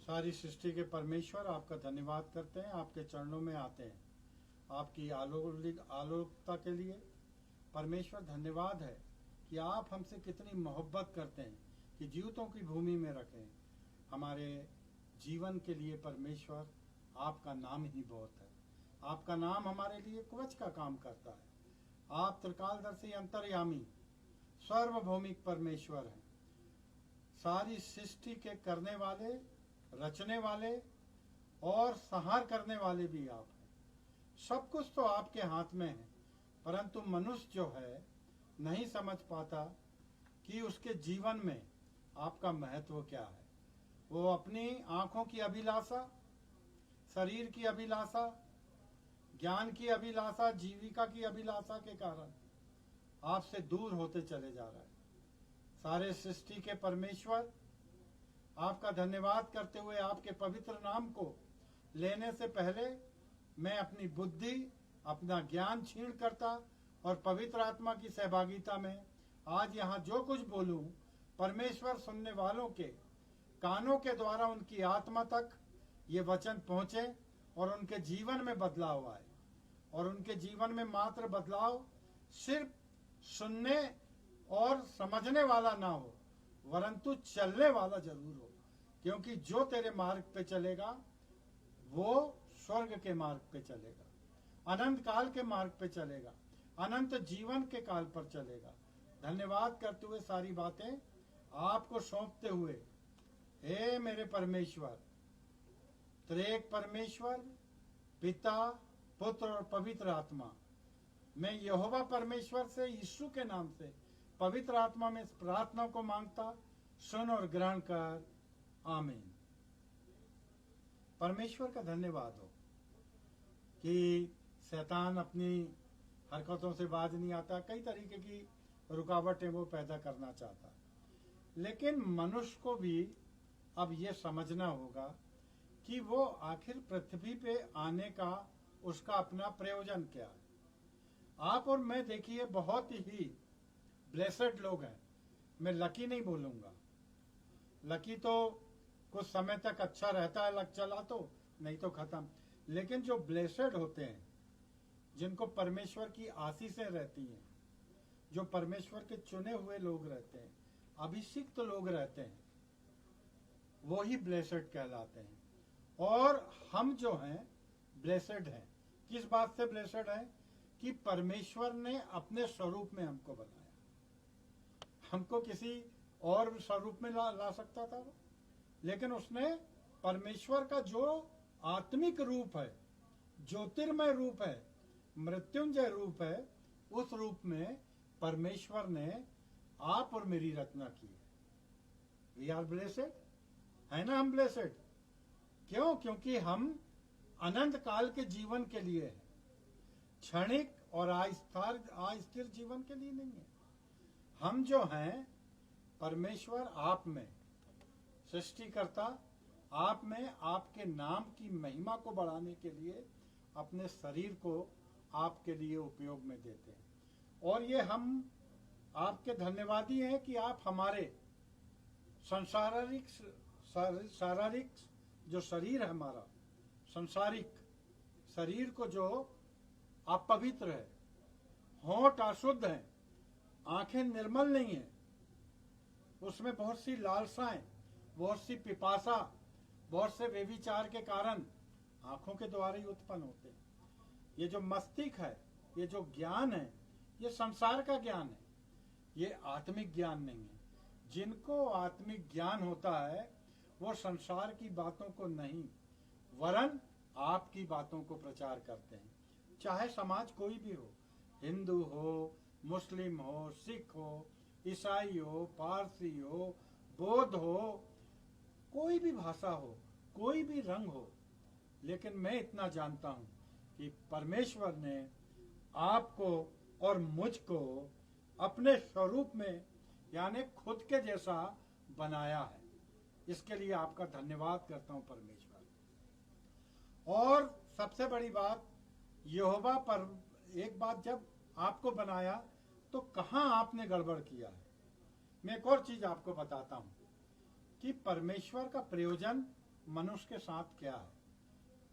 सारी सृष्टि के परमेश्वर आपका धन्यवाद करते हैं, आपके चरणों में आते हैं आपकी आलोकता के लिए। परमेश्वर धन्यवाद है कि आप हमसे कितनी मोहब्बत करते हैं कि जीवितों की भूमि में रखें हमारे जीवन के लिए। परमेश्वर आपका नाम ही बहुत है, आपका नाम हमारे लिए कवच का काम करता है। आप त्रिकालदर्शी अंतर्यामी सर्वभौमिक परमेश्वर हैं, सारी सृष्टि के करने वाले, रचने वाले और संहार करने वाले भी आप हैं। सब कुछ तो आपके हाथ में है, परंतु मनुष्य जो है नहीं समझ पाता कि उसके जीवन में आपका महत्व क्या है। वो अपनी आंखों की अभिलाषा, शरीर की अभिलाषा, ज्ञान की अभिलाषा, जीविका की अभिलाषा के कारण आपसे दूर होते चले जा रहा है। सारे सृष्टि के परमेश्वर आपका धन्यवाद करते हुए आपके पवित्र नाम को लेने से पहले मैं अपनी बुद्धि, अपना ज्ञान छीण करता और पवित्र आत्मा की सहभागिता में आज यहाँ जो कुछ बोलूं, परमेश्वर सुनने वालों के कानों के द्वारा उनकी आत्मा तक ये वचन पहुंचे और उनके जीवन में बदलाव आए। और उनके जीवन में मात्र बदलाव सिर्फ सुनने और समझने वाला ना हो, वरंतु चलने वाला जरूर हो। क्योंकि जो तेरे मार्ग पे चलेगा वो स्वर्ग के मार्ग पे चलेगा, अनंत काल के मार्ग पे चलेगा, अनंत जीवन के काल पर चलेगा। धन्यवाद करते हुए सारी बातें आपको सौंपते हुए, हे मेरे परमेश्वर, त्रिएक परमेश्वर पिता, पुत्र और पवित्र आत्मा, मैं यहोवा परमेश्वर से यीशु के नाम से पवित्र आत्मा में इस प्रार्थना को मांगता, सुन और ग्रहण कर, आमीन। परमेश्वर का धन्यवाद हो कि शैतान अपनी हरकतों से बाज नहीं आता, कई तरीके की रुकावटें वो पैदा करना चाहता। लेकिन मनुष्य को भी अब ये समझना होगा कि वो आखिर पृथ्वी पे आने का उसका अपना प्रयोजन क्या है। आप और मैं देखिए बहुत ही ब्लेसेड लोग हैं। मैं लकी नहीं बोलूंगा, लकी तो कुछ समय तक अच्छा रहता है, लक चला तो, नहीं तो खत्म। लेकिन जो ब्लेसेड होते हैं, जिनको परमेश्वर की आशीषें रहती हैं, जो परमेश्वर के चुने हुए लोग रहते हैं, अभिषिक्त लोग रहते हैं, वो ही ब्लेसेड कहलाते हैं। और हम जो हैं ब्लेसेड हैं। किस बात से ब्लेसेड हैं? कि परमेश्वर ने अपने स्वरूप में हमको बनाया। हमको किसी और स्वरूप में ला सकता था वो, लेकिन उसने परमेश्वर का जो आत्मिक रूप है, ज्योतिर्मय रूप है, मृत्युंजय रूप है, उस रूप में परमेश्वर ने आप और मेरी रचना की है। वी आर ब्लेसेड, है ना? हम ब्लेसेड क्यों? क्योंकि हम अनंत काल के जीवन के लिए है, क्षणिक और अस्थिर जीवन के लिए नहीं है। हम जो हैं परमेश्वर आप में, सृष्टिकर्ता आप में, आपके नाम की महिमा को बढ़ाने के लिए अपने शरीर को आपके लिए उपयोग में देते हैं। और ये हम आपके धन्यवादी हैं कि आप हमारे शारीरिक जो शरीर है, हमारा संसारिक शरीर को जो अपवित्र है, होंठ अशुद्ध है, आंखें निर्मल नहीं है, उसमें बहुत सी लालसाएं, बहुत सी पिपासा, बहुत से व्यभिचार के कारण आंखों के द्वारा ही उत्पन्न होते हैं। ये जो मस्तिष्क है, ये जो ज्ञान है, ये संसार का ज्ञान है, ये आत्मिक ज्ञान नहीं है। जिनको आत्मिक ज्ञान होता है वो संसार की बातों को नहीं, वरन आपकी बातों को प्रचार करते हैं। चाहे समाज कोई भी हो, हिंदू हो, मुस्लिम हो, सिख हो, ईसाई हो, पारसी हो, बौद्ध हो, कोई भी भाषा हो, कोई भी रंग हो, लेकिन मैं इतना जानता हूं कि परमेश्वर ने आपको और मुझको अपने स्वरूप में, यानी खुद के जैसा बनाया है। इसके लिए आपका धन्यवाद करता हूं परमेश्वर। और सबसे बड़ी बात, यहोवा पर एक बात, जब आपको बनाया तो कहां आपने गड़बड़ किया है। मैं एक और चीज आपको बताता हूं कि परमेश्वर का प्रयोजन मनुष्य के साथ क्या है।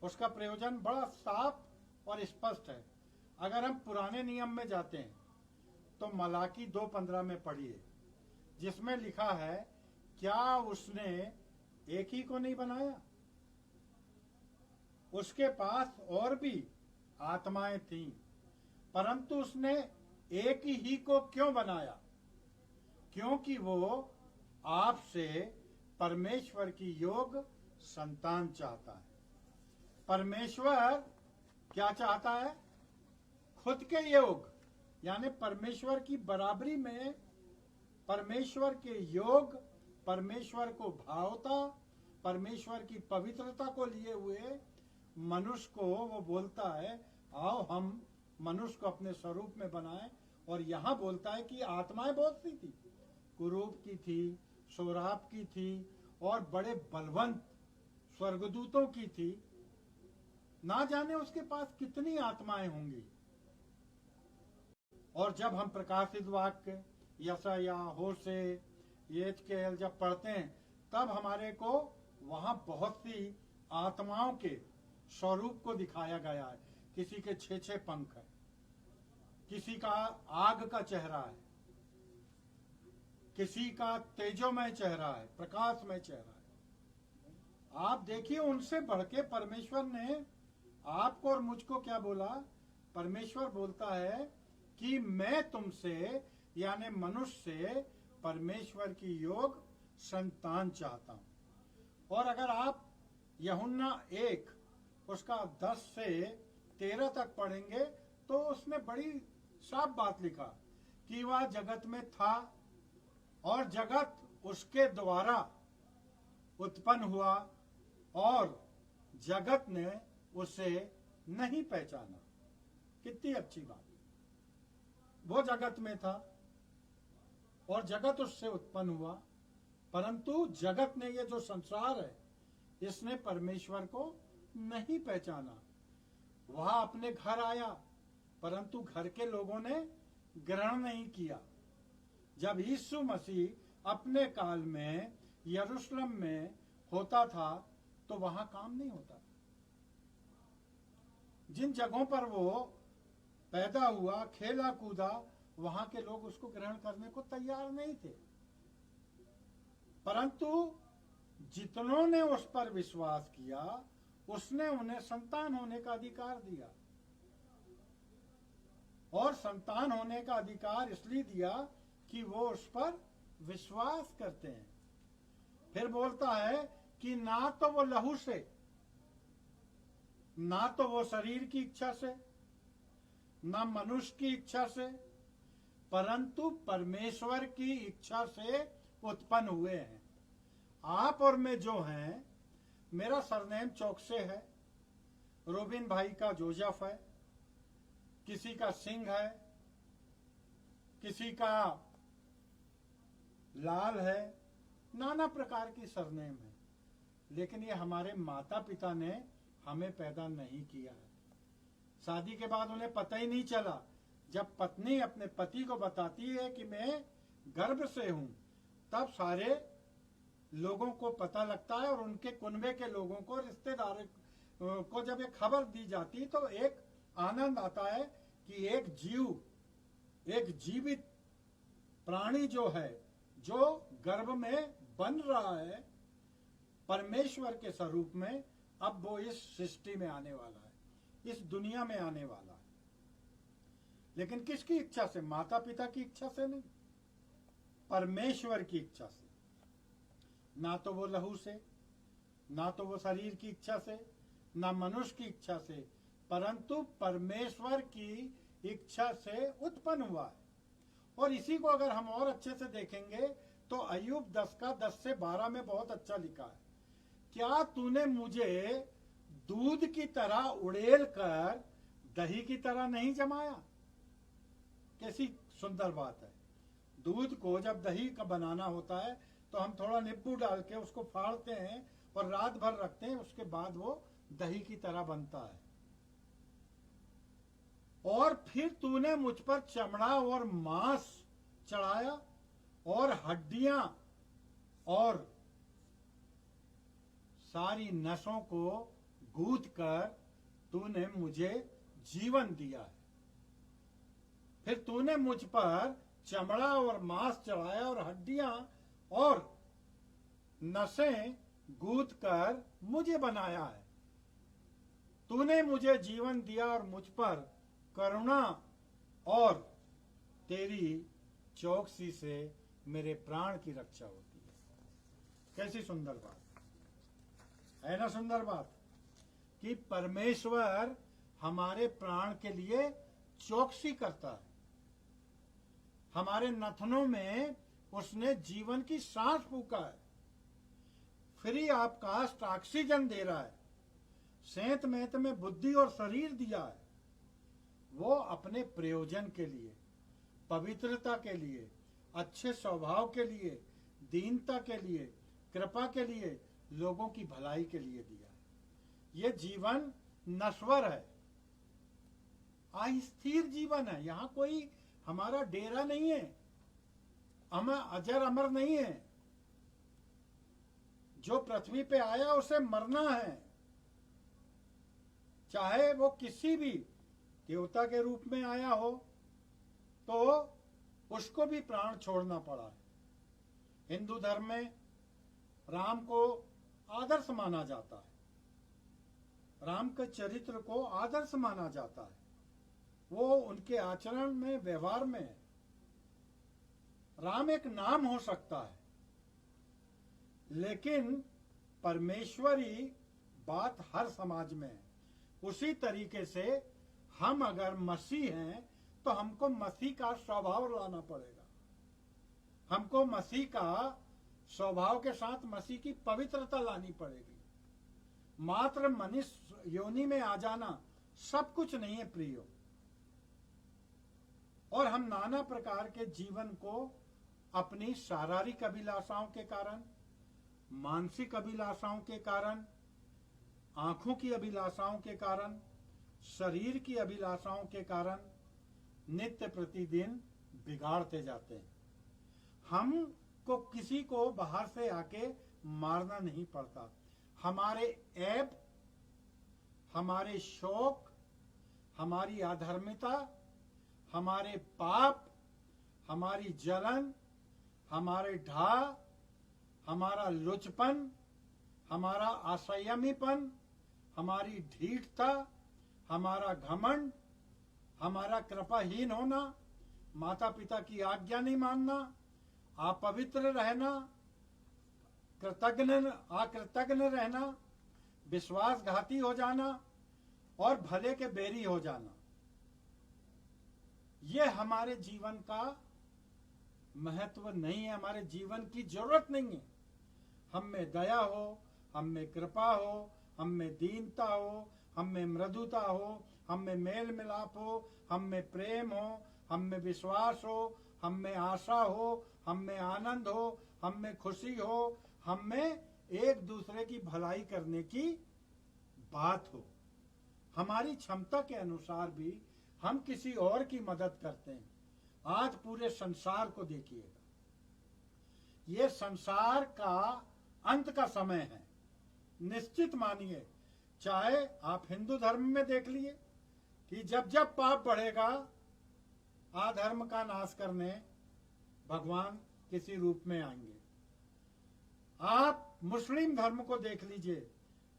उसका प्रयोजन बड़ा साफ और स्पष्ट है। अगर हम पुराने नियम में जाते हैं तो मलाकी 2:15 में पढ़िए, जिसमें लिखा है, क्या उसने एक ही को नहीं बनाया? उसके पास और भी आत्माएं थीं, परंतु उसने एक ही को क्यों बनाया? क्योंकि वो आपसे परमेश्वर की योग संतान चाहता है। परमेश्वर क्या चाहता है? खुद के योग, यानी परमेश्वर की बराबरी में, परमेश्वर के योग, परमेश्वर को भावता, परमेश्वर की पवित्रता को लिए हुए मनुष्य को वो बोलता है, आओ हम मनुष्य को अपने स्वरूप में बनाएं। और यहां बोलता है कि आत्माएं बहुत सी थी, कुरूब की थी, सोराब की थी, और बड़े बलवंत स्वर्गदूतों की थी। ना जाने उसके पास कितनी आत्माएं होंगी। और जब हम प्रकाशित वाक्य यशाया, होशे, यहेजकेल जब पढ़ते हैं, तब हमारे को वहां बहुत सी आत्माओं के स्वरूप को दिखाया गया है। किसी के 6 पंख है, किसी का आग का चेहरा है, किसी का तेजोमय चेहरा है, प्रकाशमय चेहरा है। आप देखिए, उनसे बढ़ के परमेश्वर ने आपको और मुझको क्या बोला? परमेश्वर बोलता है कि मैं तुमसे, यानी मनुष्य से, परमेश्वर की योग संतान चाहता हूं। और अगर आप यूहन्ना 1 उसका 10 से 13 तक पढ़ेंगे तो उसमें बड़ी साफ बात लिखा कि वह जगत में था और जगत उसके द्वारा उत्पन्न हुआ और जगत ने उसे नहीं पहचाना। कितनी अच्छी बात। वो जगत में था और जगत उससे उत्पन्न हुआ, परंतु जगत ने, ये जो संसार है, इसने परमेश्वर को नहीं पहचाना। वह अपने घर आया, परंतु घर के लोगों ने ग्रहण नहीं किया। जब यीशु मसीह अपने काल में यरूशलेम में होता था तो वहां काम नहीं होता था। जिन जगहों पर वो पैदा हुआ, खेला कूदा, वहां के लोग उसको ग्रहण करने को तैयार नहीं थे। परंतु जितनों ने उस पर विश्वास किया, उसने उन्हें संतान होने का अधिकार दिया। और संतान होने का अधिकार इसलिए दिया कि वो उस पर विश्वास करते हैं। फिर बोलता है कि ना तो वो लहू से, ना तो वो शरीर की इच्छा से, ना मनुष्य की इच्छा से, परंतु परमेश्वर की इच्छा से उत्पन्न हुए हैं। आप और मैं जो हैं, मेरा सरनेम चौकसे है, रोबिन भाई का जोसेफ है, किसी का सिंह है, किसी का लाल है, नाना प्रकार की सरनेम है। लेकिन ये हमारे माता पिता ने हमें पैदा नहीं किया है। शादी के बाद उन्हें पता ही नहीं चला। जब पत्नी अपने पति को बताती है कि मैं गर्भ से हूं, तब सारे लोगों को पता लगता है और उनके कुनबे के लोगों को, रिश्तेदारों को जब ये खबर दी जाती है तो एक आनंद आता है कि एक जीव, एक जीवित प्राणी जो है, जो गर्भ में बन रहा है परमेश्वर के स्वरूप में, अब वो इस सृष्टि में आने वाला है, इस दुनिया में आने वाला है। लेकिन किसकी इच्छा से? माता पिता की इच्छा से नहीं, परमेश्वर की इच्छा से। ना तो वो लहू से, ना तो वो शरीर की इच्छा से, ना मनुष्य की इच्छा से, परंतु परमेश्वर की इच्छा से उत्पन्न हुआ है। और इसी को अगर हम और अच्छे से देखेंगे तो अय्यूब 10 का 10 से 12 में बहुत अच्छा लिखा है, क्या तूने मुझे दूध की तरह उड़ेल कर दही की तरह नहीं जमाया? कैसी सुंदर बात है। दूध को जब दही का बनाना होता है तो हम थोड़ा नींबू डाल के उसको फाड़ते हैं और रात भर रखते हैं, उसके बाद वो दही की तरह बनता है। और फिर तूने मुझ पर चमड़ा और मांस चढ़ाया और हड्डियां और सारी नसों को गूंथ कर तूने मुझे जीवन दिया है। फिर तूने मुझ पर चमड़ा और मांस चढ़ाया और हड्डियां और नसें गूंथ कर मुझे बनाया है। तूने मुझे जीवन दिया और मुझ पर करुणा और तेरी चौकसी से मेरे प्राण की रक्षा होती है। कैसी सुंदर बात है ना, सुंदर बात कि परमेश्वर हमारे प्राण के लिए चौकसी करता है। हमारे नथनों में उसने जीवन की सांस फूका है, फ्री ऑफ कास्ट ऑक्सीजन दे रहा है, सेंत मेंत में बुद्धि और शरीर दिया है। वो अपने प्रयोजन के लिए, पवित्रता के लिए, अच्छे स्वभाव के लिए, दीनता के लिए, कृपा के लिए, लोगों की भलाई के लिए दिया है। ये जीवन नश्वर है, अस्थिर जीवन है। यहाँ कोई हमारा डेरा नहीं है, हम अजर अमर नहीं है। जो पृथ्वी पे आया उसे मरना है, चाहे वो किसी भी देवता के रूप में आया हो तो उसको भी प्राण छोड़ना पड़ा है। हिंदू धर्म में राम को आदर्श माना जाता है, राम के चरित्र को आदर्श माना जाता है। वो उनके आचरण में, व्यवहार में है। राम एक नाम हो सकता है, लेकिन परमेश्वरी बात हर समाज में है। उसी तरीके से हम अगर मसीह हैं तो हमको मसीह का स्वभाव लाना पड़ेगा। हमको मसीह का स्वभाव के साथ मसीह की पवित्रता लानी पड़ेगी। मात्र मनुष्य योनि में आ जाना सब कुछ नहीं है प्रियो। और हम नाना प्रकार के जीवन को अपनी शारीरिक अभिलाषाओं के कारण, मानसिक अभिलाषाओं के कारण, आंखों की अभिलाषाओं के कारण, शरीर की अभिलाषाओं के कारण नित्य प्रतिदिन बिगाड़ते जाते हैं। हमको किसी को बाहर से आके मारना नहीं पड़ता। हमारे ऐब, हमारे शौक, हमारी अधर्मिता, हमारे पाप, हमारी जलन, हमारे ढा, हमारा लुचपन, हमारा असंयमीपन, हमारी ढीठता, हमारा घमंड, हमारा कृपाहीन होना, माता पिता की आज्ञा नहीं मानना, अपवित्र रहना, अकृतज्ञ रहना, विश्वासघाती हो जाना और भले के बैरी हो जाना, ये हमारे जीवन का महत्व नहीं है, हमारे जीवन की जरूरत नहीं है। हम में दया हो, हम में कृपा हो, हम में दीनता हो, हम में मृदुता हो, हम में मेल मिलाप हो, हम में प्रेम हो, हम में विश्वास हो, हम में आशा हो, हम में आनंद हो, हम में खुशी हो, हम में एक दूसरे की भलाई करने की बात हो। हमारी क्षमता के अनुसार भी हम किसी और की मदद करते हैं। आज पूरे संसार को देखिएगा, ये संसार का अंत का समय है। निश्चित मानिए, चाहे आप हिंदू धर्म में देख लिए कि जब जब पाप बढ़ेगा, अधर्म का नाश करने भगवान किसी रूप में आएंगे। आप मुस्लिम धर्म को देख लीजिए,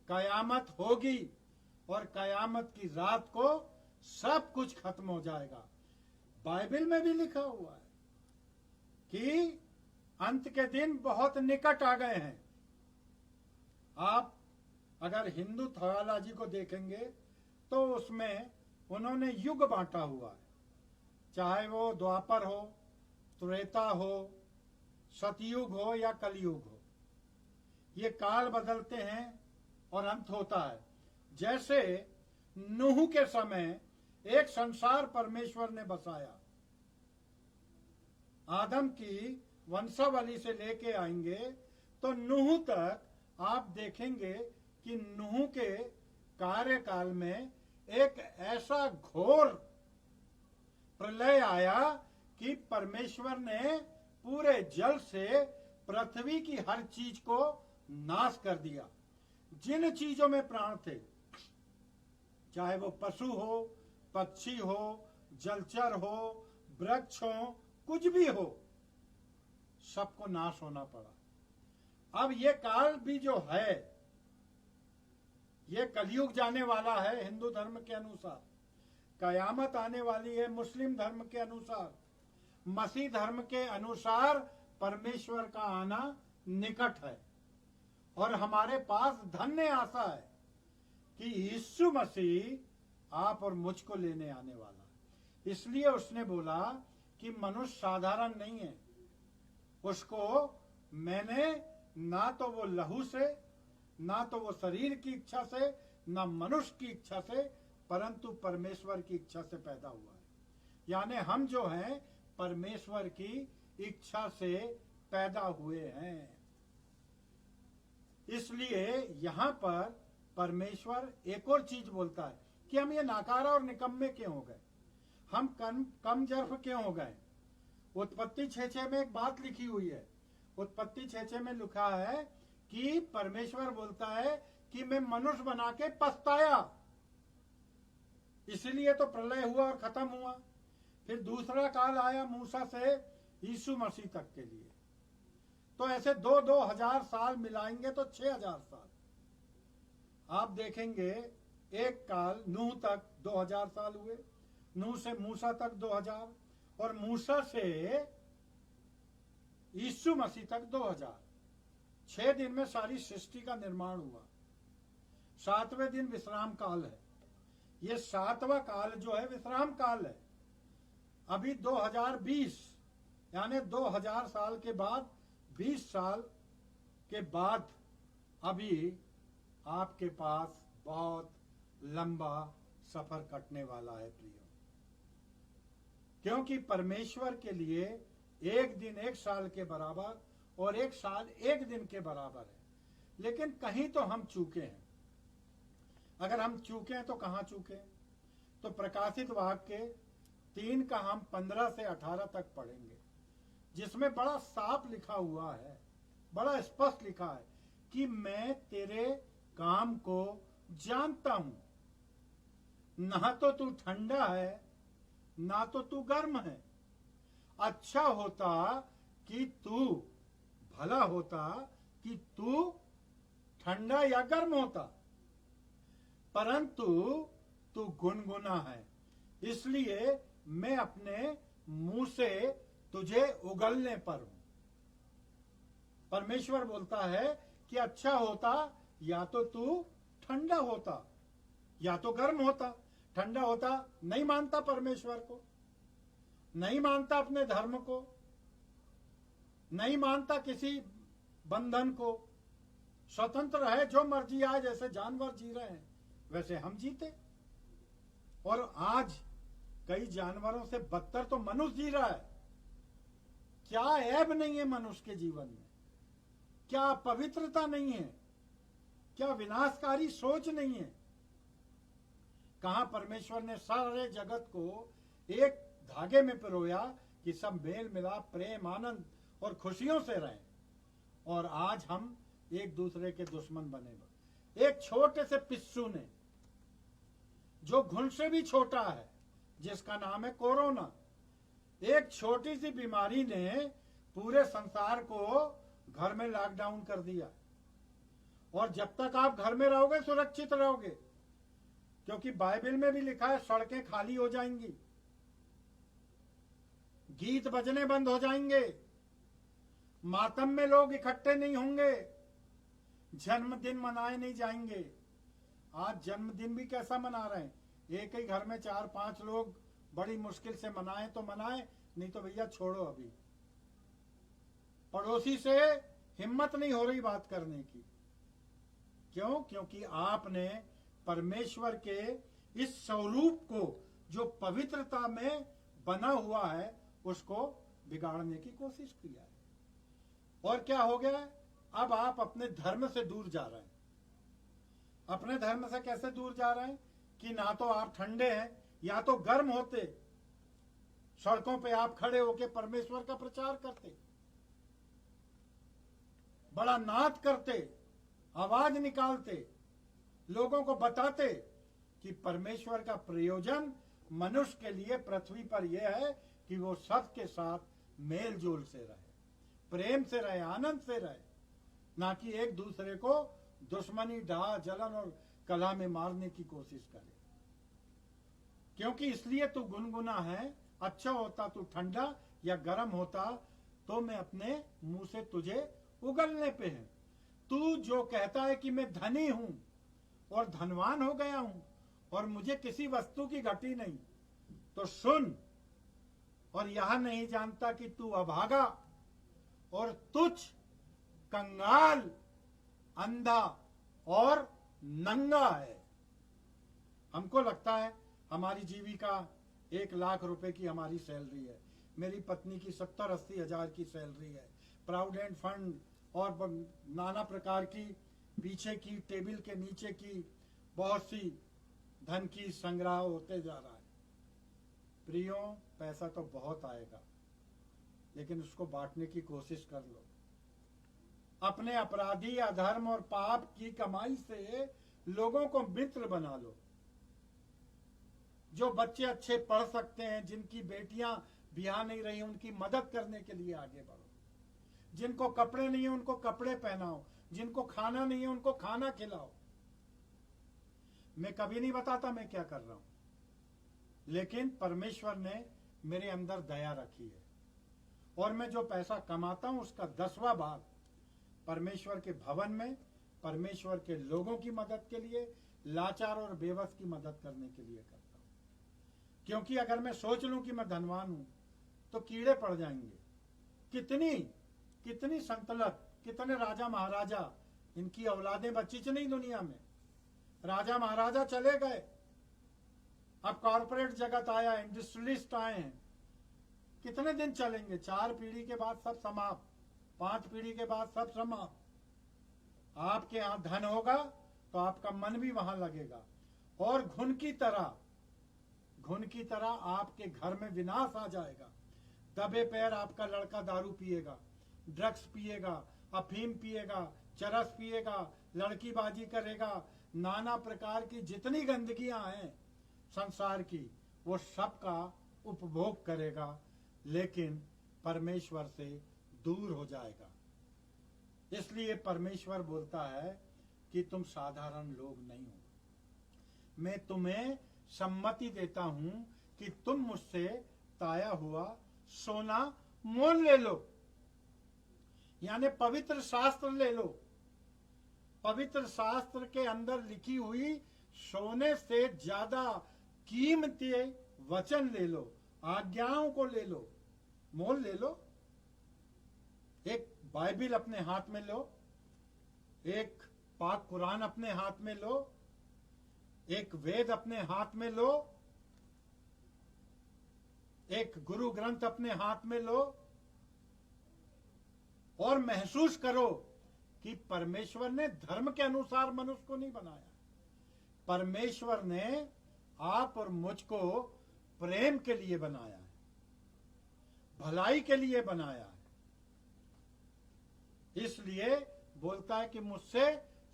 कयामत होगी और कयामत की रात को सब कुछ खत्म हो जाएगा। बाइबल में भी लिखा हुआ है कि अंत के दिन बहुत निकट आ गए हैं। आप अगर हिंदू थियोलॉजी को देखेंगे तो उसमें उन्होंने युग बांटा हुआ है, चाहे वो द्वापर हो, त्रेता हो, सतयुग हो या कलयुग हो। ये काल बदलते हैं और अंत होता है। जैसे नूह के समय एक संसार परमेश्वर ने बसाया, आदम की वंशावली से लेके आएंगे तो नूह तक आप देखेंगे कि नूह के कार्यकाल में एक ऐसा घोर प्रलय आया कि परमेश्वर ने पूरे जल से पृथ्वी की हर चीज को नाश कर दिया। जिन चीजों में प्राण थे, चाहे वो पशु हो, पक्षी हो, जलचर हो, वृक्ष हो, कुछ भी हो, सबको नाश होना पड़ा। अब ये काल भी जो है, ये कलयुग जाने वाला है हिंदू धर्म के अनुसार, कयामत आने वाली है मुस्लिम धर्म के अनुसार, मसीह धर्म के अनुसार परमेश्वर का आना निकट है। और हमारे पास धन्य आशा है कि यीशु मसीह आप और मुझको लेने आने वाला है। इसलिए उसने बोला कि मनुष्य साधारण नहीं है, उसको मैंने ना तो वो लहू से, ना तो वो शरीर की इच्छा से, ना मनुष्य की इच्छा से, परंतु परमेश्वर की इच्छा से पैदा हुआ है। यानी हम जो हैं परमेश्वर की इच्छा से पैदा हुए हैं। इसलिए यहां पर परमेश्वर एक और चीज बोलता है कि हम ये नाकारा और निकम्मे क्यों हो गए, हम कम जर्फ क्यों हो गए। उत्पत्ति 6:6 में एक बात लिखी हुई है। उत्पत्ति 6:6 में लिखा है कि परमेश्वर बोलता है कि मैं मनुष्य बना के पछताया, इसलिए तो प्रलय हुआ और खत्म हुआ। फिर दूसरा काल आया मूसा से यीशु मसीह तक के लिए, तो ऐसे 2,000 साल मिलाएंगे तो 6,000 साल। आप देखेंगे एक काल नूह तक 2,000 साल हुए, नूह से मूसा तक 2,000, और मूसा से यीशु मसीह तक 2,000। 6 दिन में सारी सृष्टि का निर्माण हुआ। 7वें दिन विश्राम काल है। ये 7वां काल जो है विश्राम काल है। अभी 2020 यानी 2000 साल के बाद, 20 साल के बाद अभी आपके पास बहुत लंबा सफर कटने वाला है प्रियो। क्योंकि परमेश्वर के लिए एक दिन एक साल के बराबर और एक साल एक दिन के बराबर है। लेकिन कहीं तो हम चूके हैं। अगर हम चूके हैं तो कहां चूके? तो प्रकाशित वाक्य 3 का हम 15 से 18 तक पढ़ेंगे, जिसमें बड़ा साफ लिखा हुआ है, बड़ा स्पष्ट लिखा है कि मैं तेरे काम को जानता हूं, ना तो तू ठंडा है ना तो तू गर्म है। अच्छा होता कि तू, भला होता कि तू ठंडा या गर्म होता, परंतु तू गुनगुना है, इसलिए मैं अपने मुंह से तुझे उगलने पर हूं। परमेश्वर बोलता है कि अच्छा होता या तो तू ठंडा होता या तो गर्म होता। ठंडा होता, नहीं मानता परमेश्वर को, नहीं मानता अपने धर्म को, नहीं मानता किसी बंधन को, स्वतंत्र है, जो मर्जी आए, जैसे जानवर जी रहे हैं वैसे हम जीते। और आज कई जानवरों से बदतर तो मनुष्य जी रहा है। क्या ऐब नहीं है मनुष्य के जीवन में? क्या पवित्रता नहीं है? क्या विनाशकारी सोच नहीं है? कहां परमेश्वर ने सारे जगत को एक धागे में पिरोया कि सब मेल मिलाप, प्रेम, आनंद और खुशियों से रहें, और आज हम एक दूसरे के दुश्मन बने। एक छोटे से पिस्सू ने, जो घुन से भी छोटा है, जिसका नाम है कोरोना, एक छोटी सी बीमारी ने पूरे संसार को घर में लॉकडाउन कर दिया। और जब तक आप घर में रहोगे सुरक्षित रहोगे, क्योंकि बाइबल में भी लिखा है सड़कें खाली हो जाएंगी, गीत बजने बंद हो जाएंगे, मातम में लोग इकट्ठे नहीं होंगे, जन्मदिन मनाए नहीं जाएंगे। आज जन्मदिन भी कैसा मना रहे हैं? एक ही घर में 4-5 लोग बड़ी मुश्किल से मनाए तो मनाए, नहीं तो भैया छोड़ो। अभी पड़ोसी से हिम्मत नहीं हो रही बात करने की। क्यों? क्योंकि आपने परमेश्वर के इस स्वरूप को, जो पवित्रता में बना हुआ है, उसको बिगाड़ने की कोशिश किया है। और क्या हो गया? अब आप अपने धर्म से दूर जा रहे हैं। अपने धर्म से कैसे दूर जा रहे हैं? कि ना तो आप ठंडे हैं या तो गर्म होते, सड़कों पे आप खड़े होकर परमेश्वर का प्रचार करते, बड़ा नाद करते, आवाज निकालते, लोगों को बताते कि परमेश्वर का प्रयोजन मनुष्य के लिए पृथ्वी पर यह है कि वो सबके साथ मेल जोल से रहे, प्रेम से रहे, आनंद से रहे, ना कि एक दूसरे को दुश्मनी, डाह, जलन और कलह में मारने की कोशिश करे। क्योंकि इसलिए तू गुनगुना है, अच्छा होता तू ठंडा या गर्म होता तो मैं अपने मुंह से तुझे उगलने पे है। तू जो कहता है कि मैं धनी हूं और धनवान हो गया हूं और मुझे किसी वस्तु की घटी नहीं, तो सुन, और यह नहीं जानता कि तू अभागा और तुच्छ, कंगाल, अंधा और नंगा है। हमको लगता है हमारी जीविका 1 लाख रुपए की हमारी सैलरी है, मेरी पत्नी की 70-80 हजार की सैलरी है, प्रोविडेंट फंड और नाना प्रकार की पीछे की टेबल के नीचे की बहुत सी धन की संग्रह होते जा रहा है। प्रियो, पैसा तो बहुत आएगा, लेकिन उसको बांटने की कोशिश कर लो। अपने अपराधी, अधर्म और पाप की कमाई से लोगों को मित्र बना लो। जो बच्चे अच्छे पढ़ सकते हैं, जिनकी बेटियां ब्याह नहीं रही, उनकी मदद करने के लिए आगे बढ़ो। जिनको कपड़े नहीं है उनको कपड़े पहनाओ, जिनको खाना नहीं है उनको खाना खिलाओ। मैं कभी नहीं बताता मैं क्या कर रहा हूं, लेकिन परमेश्वर ने मेरे अंदर दया रखी है और मैं जो पैसा कमाता हूं उसका 10वां भाग परमेश्वर के भवन में, परमेश्वर के लोगों की मदद के लिए, लाचार और बेबस की मदद करने के लिए करता हूं। क्योंकि अगर मैं सोच लूं कि मैं धनवान हूं तो कीड़े पड़ जाएंगे। कितनी संतलत, कितने राजा महाराजा, इनकी औलादें बची नहीं दुनिया में। राजा महाराजा चले गए, अब कॉर्पोरेट जगत आया, इंडस्ट्रियलिस्ट आए हैं। कितने दिन चलेंगे? 4 पीढ़ी के बाद सब समाप्त, 5 पीढ़ी के बाद सब समाप्त। आपके यहां धन होगा तो आपका मन भी वहां लगेगा और घुन की तरह आपके घर में विनाश आ जाएगा। दबे पैर आपका लड़का दारू पिएगा, ड्रग्स पिएगा, अफीम पिएगा, चरस पिएगा, लड़कीबाजी करेगा, नाना प्रकार की जितनी गंदगियां हैं संसार की, वो सब का उपभोग करेगा, लेकिन परमेश्वर से दूर हो जाएगा। इसलिए परमेश्वर बोलता है कि तुम साधारण लोग नहीं हो। मैं तुम्हें सम्मति देता हूं कि तुम मुझसे ताया हुआ सोना मोल ले लो, यानी पवित्र शास्त्र ले लो। पवित्र शास्त्र के अंदर लिखी हुई सोने से ज्यादा कीमती वचन ले लो, आज्ञाओं को ले लो, मोल ले लो। एक बाइबिल अपने हाथ में लो, एक पाक कुरान अपने हाथ में लो, एक वेद अपने हाथ में लो, एक गुरु ग्रंथ अपने हाथ में लो और महसूस करो कि परमेश्वर ने धर्म के अनुसार मनुष्य को नहीं बनाया। परमेश्वर ने आप और मुझको प्रेम के लिए बनाया है, भलाई के लिए बनाया है। इसलिए बोलता है कि मुझसे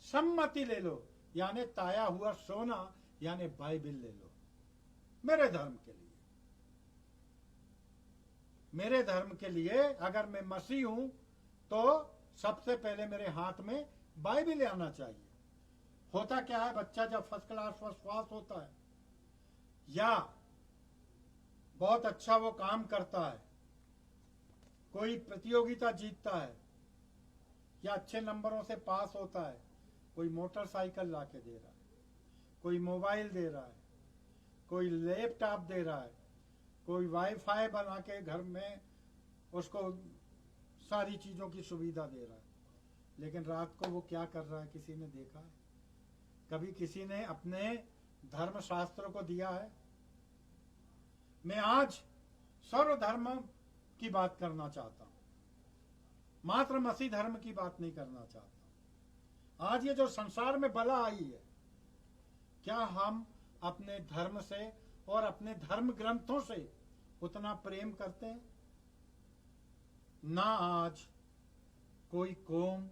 सम्मति ले लो, यानी ताया हुआ सोना, यानी बाइबिल ले लो मेरे धर्म के लिए। मेरे धर्म के लिए अगर मैं मसीह हूं तो सबसे पहले मेरे हाथ में बाइबिल आना चाहिए। होता क्या है, बच्चा जब फर्स्ट क्लास फर्स्ट पास होता है या बहुत अच्छा वो काम करता है, कोई प्रतियोगिता जीतता है या अच्छे नंबरों से पास होता है, कोई मोटरसाइकिल लाके दे रहा है, कोई मोबाइल दे रहा है, कोई लैपटॉप दे रहा है, कोई वाईफाई बना के घर में उसको सारी चीजों की सुविधा दे रहा है। लेकिन रात को वो क्या कर रहा है, किसी ने देखा है? कभी किसी ने अपने धर्म शास्त्र को दिया है? मैं आज सर्व धर्म की बात करना चाहता हूं, मात्र मसीह धर्म की बात नहीं करना चाहता। आज ये जो संसार में बला आई है, क्या हम अपने धर्म से और अपने धर्म ग्रंथों से उतना प्रेम करते हैं? ना आज कोई कौम,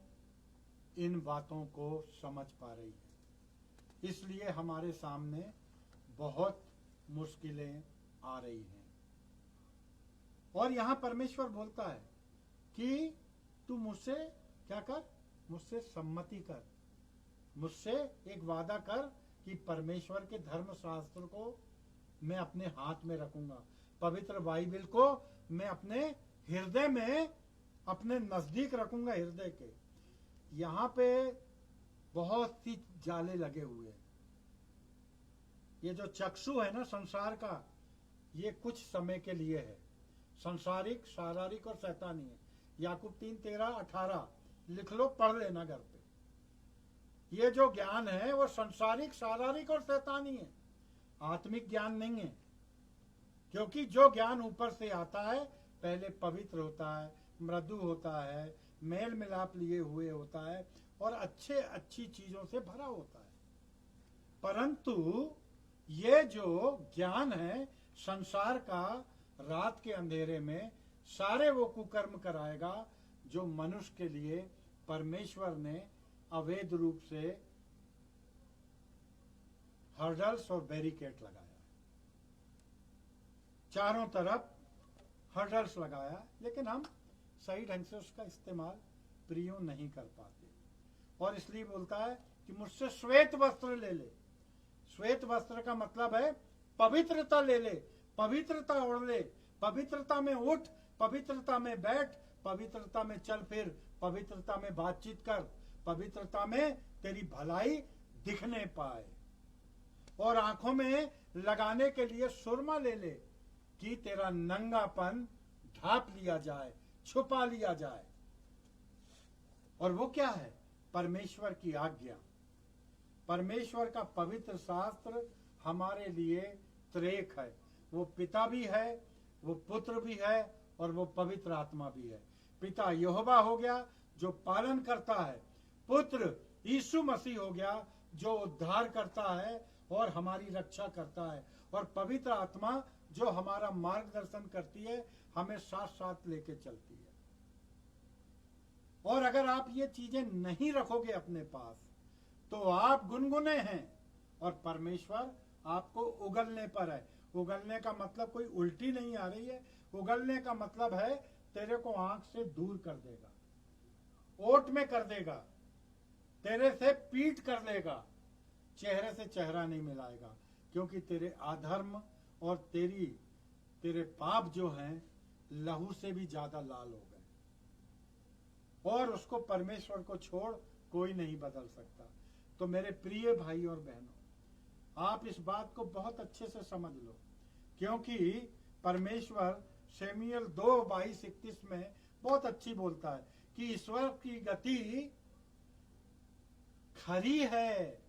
इन बातों को समझ पा रही है। इसलिए हमारे सामने बहुत मुश्किलें आ रही हैं। और यहां परमेश्वर बोलता है कि तू मुझसे क्या कर, मुझसे सम्मति कर, मुझसे एक वादा कर कि परमेश्वर के धर्मशास्त्र को मैं अपने हाथ में रखूंगा, पवित्र बाइबल को मैं अपने हृदय में, अपने नजदीक रखूंगा, हृदय के। यहां पे बहुत सी जाले लगे हुए हैं। ये जो चक्षु है ना संसार का, ये कुछ समय के लिए है, संसारिक, शारीरिक और शैतानी है। याकूब 3:13-18 लिख लो, पढ़ लेना घर पे। ये जो ज्ञान है वो संसारिक, शारीरिक और शैतानी है, आत्मिक ज्ञान नहीं है। क्योंकि जो ज्ञान ऊपर से आता है पहले पवित्र होता है, मृदु होता है, मेल मिलाप लिए हुए होता है और अच्छी चीजों से भरा होता है। परंतु ये जो ज्ञान है संसार का, रात के अंधेरे में सारे वो कुकर्म कराएगा जो मनुष्य के लिए परमेश्वर ने अवैध रूप से हर्डल्स और बैरिकेड लगाया, चारों तरफ हर्डल्स लगाया, लेकिन हम सही ढंग से उसका इस्तेमाल प्रयोग नहीं कर पाते। और इसलिए बोलता है कि मुझसे श्वेत वस्त्र ले ले। श्वेत वस्त्र का मतलब है पवित्रता ले ले, पवित्रता ओढ़ ले, पवित्रता में उठ, पवित्रता में बैठ, पवित्रता में चल फिर, पवित्रता में बातचीत कर, पवित्रता में तेरी भलाई दिखने पाए। और आंखों में लगाने के लिए सुरमा ले ले कि तेरा नंगापन ढांप लिया जाए, छुपा लिया जाए। और वो क्या है? परमेश्वर की आज्ञा, परमेश्वर का पवित्र शास्त्र हमारे लिए त्रेक है। वो पिता भी है, वो पुत्र भी है और वो पवित्र आत्मा भी है। पिता यहोवा हो गया जो पालन करता है, पुत्र यीशु मसीह हो गया जो उद्धार करता है और हमारी रक्षा करता है, और पवित्र आत्मा जो हमारा मार्गदर्शन करती है, हमें साथ साथ लेके चलती है। और अगर आप ये चीजें नहीं रखोगे अपने पास तो आप गुनगुने हैं और परमेश्वर आपको उगलने पर है। उगलने का मतलब कोई उल्टी नहीं आ रही है, उगलने का मतलब है तेरे को आंख से दूर कर देगा, ओट में कर देगा, तेरे से पीठ कर लेगा, चेहरे से चेहरा नहीं मिलाएगा, क्योंकि तेरे अधर्म और तेरे पाप जो हैं लहू से भी ज्यादा लाल हो गए, और उसको परमेश्वर को छोड़ कोई नहीं बदल सकता। तो मेरे प्रिय भाई और बहनों, आप इस बात को बहुत अच्छे से समझ लो, क्योंकि परमेश्वर शमूएल 2:22-31 में बहुत अच्छी बोलता है कि ईश्वर की गति खरी है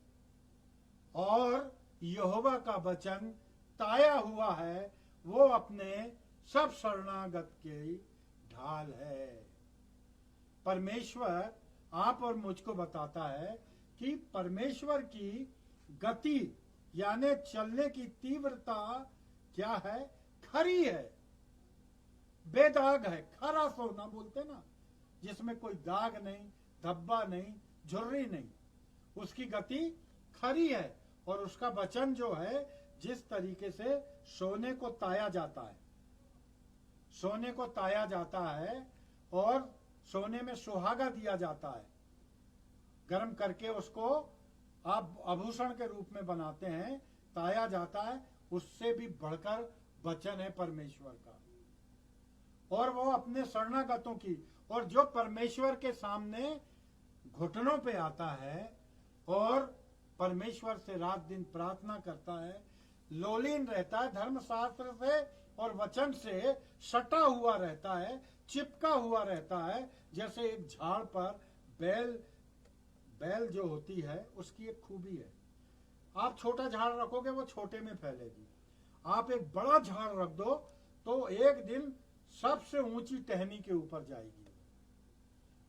और यहोवा का वचन ताया हुआ है, वो अपने सब शरणागत की ढाल है। परमेश्वर आप और मुझको बताता है कि परमेश्वर की गति यानी चलने की तीव्रता क्या है? खरी है, बेदाग है, खरा सोना बोलते ना, जिसमें कोई दाग नहीं, धब्बा नहीं, झुर्री नहीं, उसकी गति खरी है। और उसका वचन जो है, जिस तरीके से सोने को ताया जाता है, सोने को ताया जाता है और सोने में सुहागा दिया जाता है, गर्म करके उसको आप आभूषण के रूप में बनाते हैं, ताया जाता है, उससे भी बढ़कर वचन है परमेश्वर का। और वो अपने शरणागतों की, और जो परमेश्वर के सामने घुटनों पे आता है और परमेश्वर से रात दिन प्रार्थना करता है, लोलीन रहता है, धर्मशास्त्र से और वचन से सटा हुआ रहता है, चिपका हुआ रहता है, जैसे एक झाड़ पर बैल जो होती है उसकी एक खूबी है, आप छोटा झाड़ रखोगे वो छोटे में फैलेगी, आप एक बड़ा झाड़ रख दो तो एक दिन सबसे ऊंची टहनी के ऊपर जाएगी।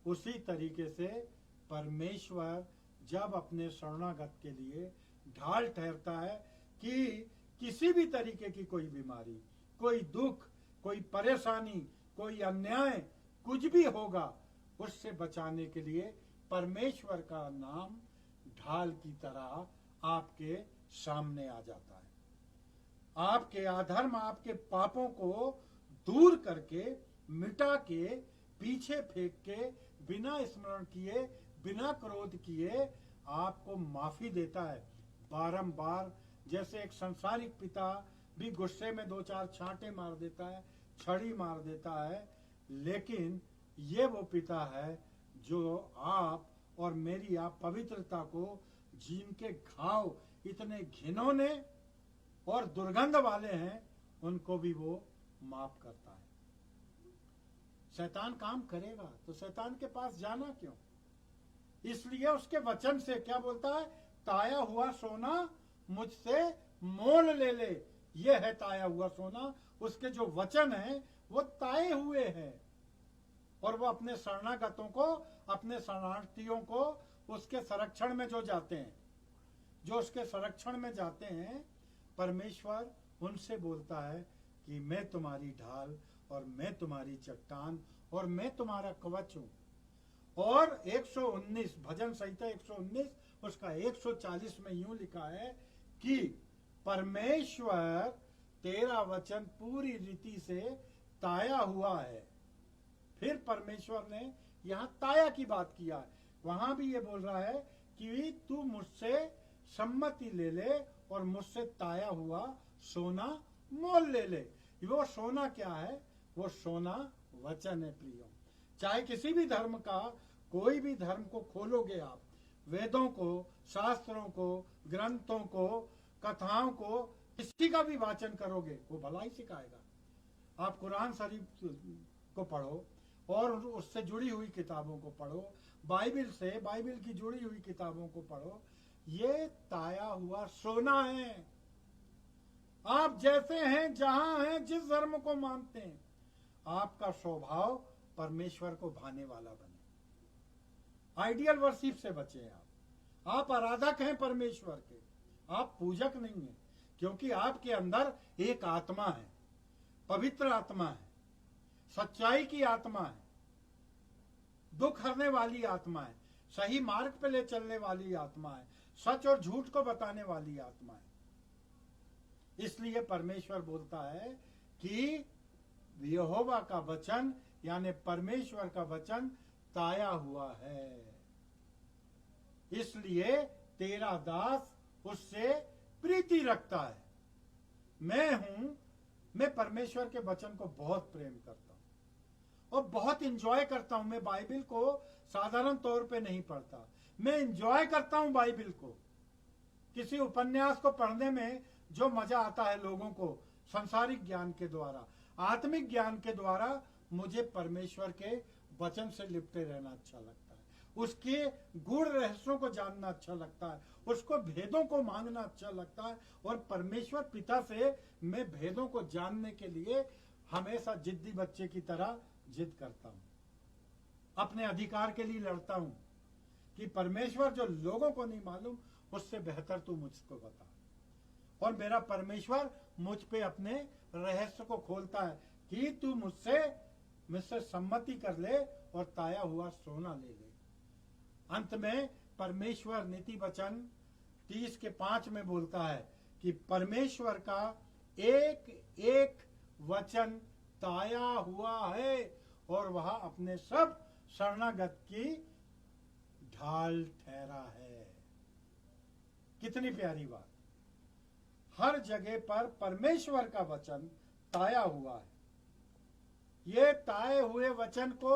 उसी तरीके से परमेश्वर जब अपने शरणागत के लिए ढाल ठहरता है कि किसी भी तरीके की कोई बीमारी, कोई दुख, कोई परेशानी, कोई अन्याय कुछ भी होगा, उससे बचाने के लिए परमेश्वर का नाम ढाल की तरह आपके सामने आ जाता है। आपके अधर्म, आपके पापों को दूर करके, मिटा के, पीछे फेंक के, बिना स्मरण किए, बिना क्रोध किए आपको माफी देता है बारंबार। जैसे एक संसारिक पिता भी गुस्से में 2-4 छांटे मार देता है, छड़ी मार देता है, लेकिन ये वो पिता है जो आप और मेरी आप पवित्रता को, जिनके घाव इतने घिनौने और दुर्गंध वाले हैं, उनको भी वो माफ करता है। शैतान काम करेगा तो शैतान के पास जाना क्यों? इसलिए उसके वचन से क्या बोलता है? ताया हुआ सोना मुझसे मोल ले ले। ये है ताया हुआ सोना। उसके जो वचन हैं वो ताए हुए हैं, और वो अपने शरणागतों को, अपने शरणार्थियों को, उसके संरक्षण में जो जाते हैं, जो उसके संरक्षण में जाते हैं, परमेश्वर उनसे बोलता है कि मैं तुम्हारी ढाल और मैं तुम्हारी चट्टान और मैं तुम्हारा कवच हूं। और 119 भजन संहिता 119 उसका 140 में यूं लिखा है कि परमेश्वर तेरा वचन पूरी रीति से ताया हुआ है। फिर परमेश्वर ने यहाँ ताया की बात किया है। वहां भी ये बोल रहा है कि तू मुझसे सम्मति ले ले और मुझसे ताया हुआ सोना मोल ले ले। वो सोना क्या है? वो सोना वचन है प्रियो। चाहे किसी भी धर्म का, कोई भी धर्म को खोलोगे आप, वेदों को, शास्त्रों को, ग्रंथों को, कथाओं को, किसी का भी वाचन करोगे, वो भलाई सिखाएगा। आप कुरान शरीफ को पढ़ो और उससे जुड़ी हुई किताबों को पढ़ो, बाइबिल से, बाइबिल की जुड़ी हुई किताबों को पढ़ो। ये ताया हुआ सोना है। आप जैसे हैं, जहां हैं, जिस धर्म को मानते हैं, आपका स्वभाव परमेश्वर को भाने वाला बने। आइडियल वर्शिप से बचे आप आराधक हैं परमेश्वर के, आप पूजक नहीं हैं, क्योंकि आपके अंदर एक आत्मा है, पवित्र आत्मा है, सच्चाई की आत्मा है, दुख हरने वाली आत्मा है, सही मार्ग पे ले चलने वाली आत्मा है, सच और झूठ को बताने वाली आत्मा है। इसलिए परमेश्वर बोलता है कि यहोवा का वचन, यानी परमेश्वर का वचन ताया हुआ है, इसलिए तेरा दास उससे प्रीति रखता है। मैं परमेश्वर के वचन को बहुत प्रेम करता हूं और बहुत इंजॉय करता हूं। मैं बाइबिल को साधारण तौर पे नहीं पढ़ता, मैं इंजॉय करता हूं बाइबिल को। किसी उपन्यास को पढ़ने में जो मजा आता है लोगों को, संसारिक ज्ञान के द्वारा, आत्मिक ज्ञान के द्वारा, मुझे परमेश्वर के वचन से लिपटे रहना अच्छा लगता है। उसके गूढ़ रहस्यों को जानना अच्छा लगता है, उसको भेदों को मांगना अच्छा लगता है। और परमेश्वर पिता से मैं भेदों को जानने के लिए हमेशा जिद्दी बच्चे की तरह जिद करता हूं, अपने अधिकार के लिए लड़ता हूं कि परमेश्वर जो लोगों को नहीं मालूम, उससे बेहतर तू मुझको बता। और मेरा परमेश्वर मुझ पे अपने रहस्य को खोलता है कि तू मुझसे सम्मति कर ले और ताया हुआ सोना ले ले। अंत में परमेश्वर नीति वचन 30:5 में बोलता है कि परमेश्वर का एक एक वचन ताया हुआ है और वह अपने सब शरणागत की ढाल ठहरा है। कितनी प्यारी बात। हर जगह पर परमेश्वर का वचन ताया हुआ है। ये ताए हुए वचन को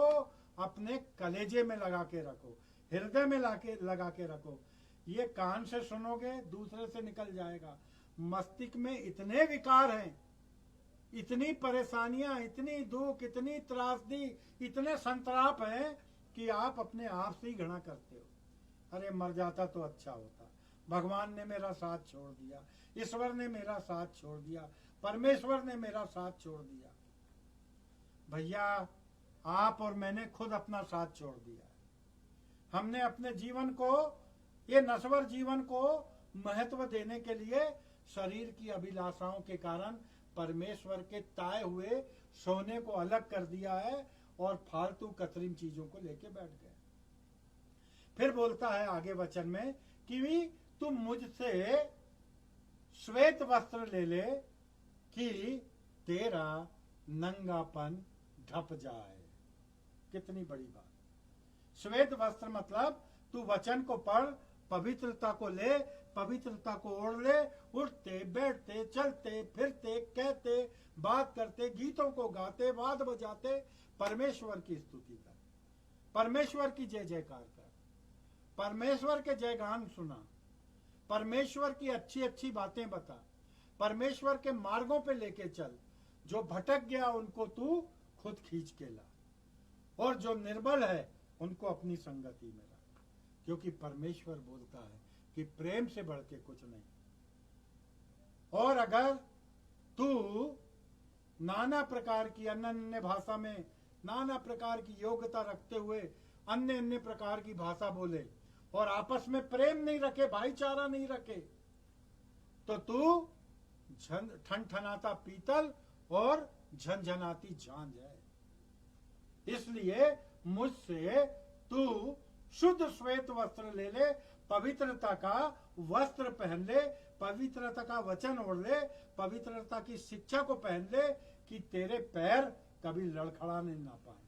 अपने कलेजे में लगा के रखो, हृदय में लगा के रखो। ये कान से सुनोगे, दूसरे से निकल जाएगा। मस्तिष्क में इतने विकार हैं, इतनी परेशानियां, इतनी दुख, इतनी त्रासदी, इतने संताप हैं कि आप अपने आप से ही घृणा करते हो। अरे मर जाता तो अच्छा होता, भगवान ने मेरा साथ छोड़ दिया, ईश्वर ने मेरा साथ छोड़ दिया, परमेश्वर ने मेरा साथ छोड़ दिया। भैया, आप और मैंने खुद अपना साथ छोड़ दिया। हमने अपने जीवन को, ये नश्वर जीवन को महत्व देने के लिए शरीर की अभिलाषाओं के कारण परमेश्वर के ताए हुए सोने को अलग कर दिया है और फालतू कृत्रिम चीजों को लेके बैठ गए। फिर बोलता है आगे वचन में कि तुम मुझसे श्वेत वस्त्र ले ले कि तेरा नंगापन ढप जाए। कितनी बड़ी बात। श्वेत वस्त्र मतलब तू वचन को पढ़, पवित्रता को ले, पवित्रता को ओढ़ ले, उठते बैठते चलते फिरते कहते बात करते गीतों को गाते वाद बजाते परमेश्वर की स्तुति कर, परमेश्वर की जय जयकार कर, परमेश्वर के जयगान सुना, परमेश्वर की अच्छी अच्छी बातें बता, परमेश्वर के मार्गों पे लेके चल। जो भटक गया उनको तू खुद खींच के ला, और जो निर्बल है उनको अपनी संगति में रख, क्योंकि परमेश्वर बोलता है कि प्रेम से बढ़ के कुछ नहीं। और अगर तू नाना प्रकार की अन्य अन्य भाषा में नाना प्रकार की योग्यता रखते हुए अन्य अन्य प्रकार की भाषा बोले और आपस में प्रेम नहीं रखे, भाईचारा नहीं रखे, तो तू ठनठनाता पीतल और झनझनाती झांझ है। इसलिए मुझसे तू शुद्ध श्वेत वस्त्र ले ले, पवित्रता का वस्त्र पहन ले, पवित्रता का वचन ओढ़ ले, पवित्रता की शिक्षा को पहन ले कि तेरे पैर कभी लड़खड़ाने ना पाए,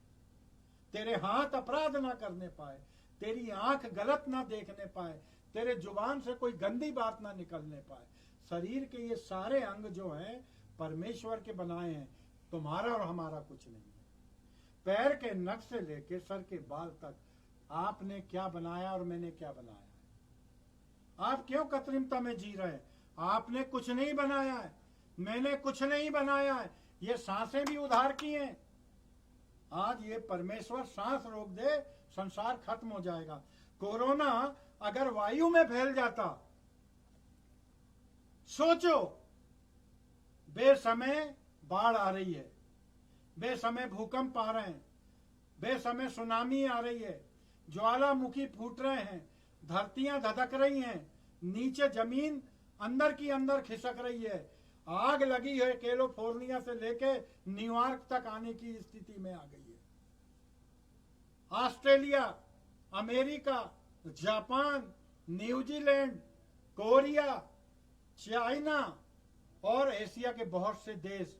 तेरे हाथ अपराध ना करने पाए, तेरी आंख गलत ना देखने पाए, तेरे जुबान से कोई गंदी बात ना निकलने पाए। शरीर के ये सारे अंग जो हैं परमेश्वर के बनाए हैं, तुम्हारा और हमारा कुछ नहीं है। पैर के नख से लेके सर के बाल तक आपने क्या बनाया और मैंने क्या बनाया है। आप क्यों कृत्रिमता में जी रहे हैं? आपने कुछ नहीं बनाया है, मैंने कुछ नहीं बनाया है। ये सांसें भी उधार की हैं। आज ये परमेश्वर सांस रोक दे, संसार खत्म हो जाएगा। कोरोना अगर वायु में फैल जाता, सोचो, बेसमय बाढ़ आ रही है, बेसमय भूकंप आ रहे हैं, बेसमय सुनामी आ रही है, ज्वालामुखी फूट रहे हैं, धरतियां धधक रही हैं, नीचे जमीन अंदर की अंदर खिसक रही है, आग लगी है, कैलिफोर्निया से लेके न्यूयॉर्क तक आने की स्थिति में आ गई है। Australia, America, Japan, New Zealand, Korea, China और एशिया के बहुत से देश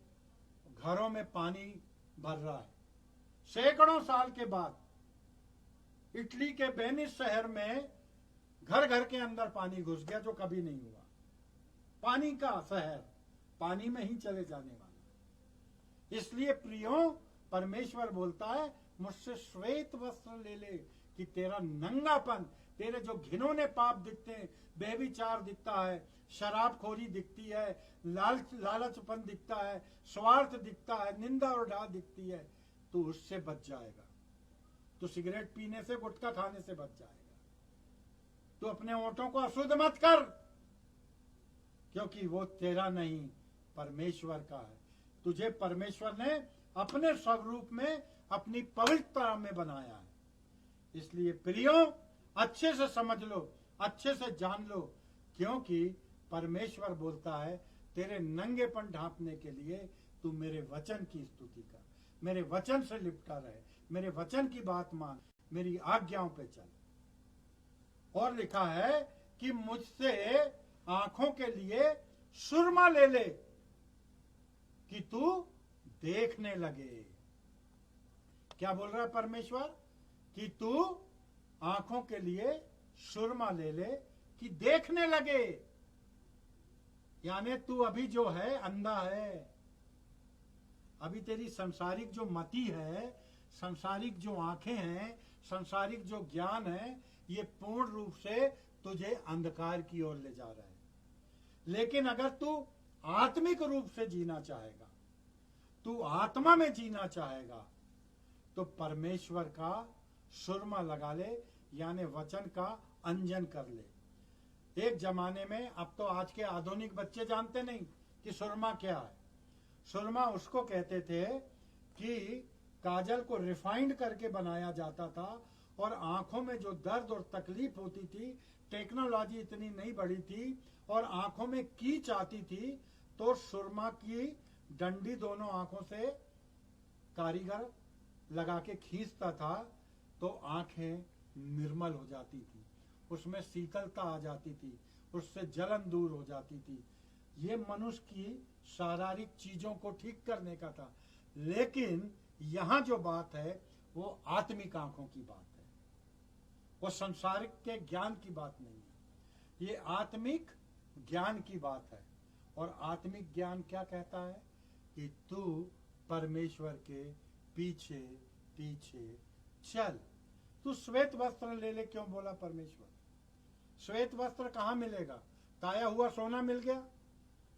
घरों में पानी भर रहा है। सैकड़ों साल के बाद इटली के वेनिस शहर में घर घर के अंदर पानी घुस गया, जो कभी नहीं हुआ। पानी का शहर पानी में ही चले जाने वाला। इसलिए प्रियो, परमेश्वर बोलता है मुझसे श्वेत वस्त्र ले ले कि तेरा नंगापन, तेरे जो घिनौने पाप दिखते हैं, बेविचार दिखता है, शराबखोरी दिखती है, लालचपन दिखता है, स्वार्थ दिखता है, निंदा और डाह दिखती है, तू उससे बच जाएगा। तू सिगरेट पीने से, गुटखा खाने से बच जाएगा। तू अपने ओंठों को अशुद्ध मत कर, क्योंकि वो तेरा नहीं, परमेश्वर का है। तुझे परमेश्वर ने अपने स्वरूप में, अपनी पवित्रता में बनाया है। इसलिए प्रियो, अच्छे से समझ लो, अच्छे से जान लो, क्योंकि परमेश्वर बोलता है तेरे नंगेपन ढांपने के लिए तू मेरे वचन की स्तुति कर, मेरे वचन से लिपटा रहे, मेरे वचन की बात मान, मेरी आज्ञाओं पे चल। और लिखा है कि मुझसे आंखों के लिए सुरमा ले ले कि तू देखने लगे। क्या बोल रहा है परमेश्वर? कि तू आंखों के लिए सुरमा ले ले कि देखने लगे। यानी तू अभी जो है अंधा है। अभी तेरी संसारिक जो मति है, संसारिक जो आंखें हैं, संसारिक जो ज्ञान है, ये पूर्ण रूप से तुझे अंधकार की ओर ले जा रहा है। लेकिन अगर तू आत्मिक रूप से जीना चाहेगा, तू आत्मा में जीना चाहेगा, तो परमेश्वर का सुरमा लगा ले, यानी वचन का अंजन कर ले। एक जमाने में, अब तो आज के आधुनिक बच्चे जानते नहीं कि सुरमा क्या है। सुरमा उसको कहते थे कि काजल को रिफाइंड करके बनाया जाता था, और आंखों में जो दर्द और तकलीफ होती थी, टेक्नोलॉजी इतनी नहीं बढ़ी थी और आंखों में कीच आती थी, तो सुरमा की डंडी दोनों आंखों से कारीगर लगा के खींचता था, तो आंखें निर्मल हो जाती थी, उसमें शीतलता आ जाती थी, उससे जलन दूर हो जाती थी। ये मनुष्य की शारीरिक चीजों को ठीक करने का था। लेकिन यहाँ जो बात है वो आत्मिक आंखों की बात है, वो संसारिक के ज्ञान की बात नहीं है, ये आत्मिक ज्ञान की बात है। और आत्मिक ज्ञान क्या कहता है कि तू परमेश्वर के पीछे पीछे चल। तू श्वेत वस्त्र ले ले, क्यों बोला परमेश्वर? श्वेत वस्त्र कहाँ मिलेगा? ताया हुआ सोना मिल गया?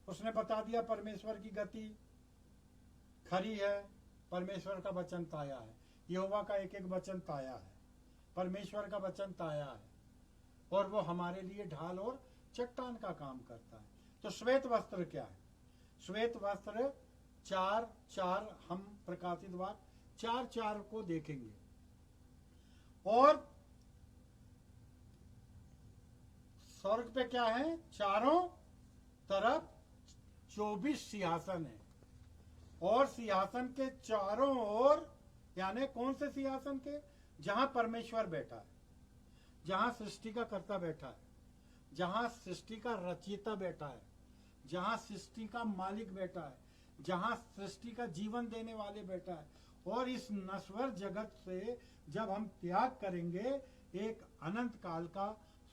उसने बता दिया परमेश्वर की गति खरी है, परमेश्वर का वचन ताया है। यहोवा का एक एक वचन ताया है, परमेश्वर का वचन ताया है, और वो हमारे लिए ढाल और चट्टान का काम करता है। तो श्वेत वस्त्र क्या है? श्वेत वस्त्र चार हम प्रकाशित वाक्य 4 को देखेंगे। और स्वर्ग पे क्या है? चारों तरफ 24 सिंहासन है, और सिंहासन के चारों ओर, यानी कौन से सिंहासन के? जहां परमेश्वर बैठा है, जहां सृष्टि का कर्ता बैठा है, जहां सृष्टि का रचयिता बैठा है, जहां सृष्टि का मालिक बैठा है, जहां सृष्टि का जीवन देने वाले बैठा है। और इस नश्वर जगत से जब हम त्याग करेंगे, एक अनंत काल का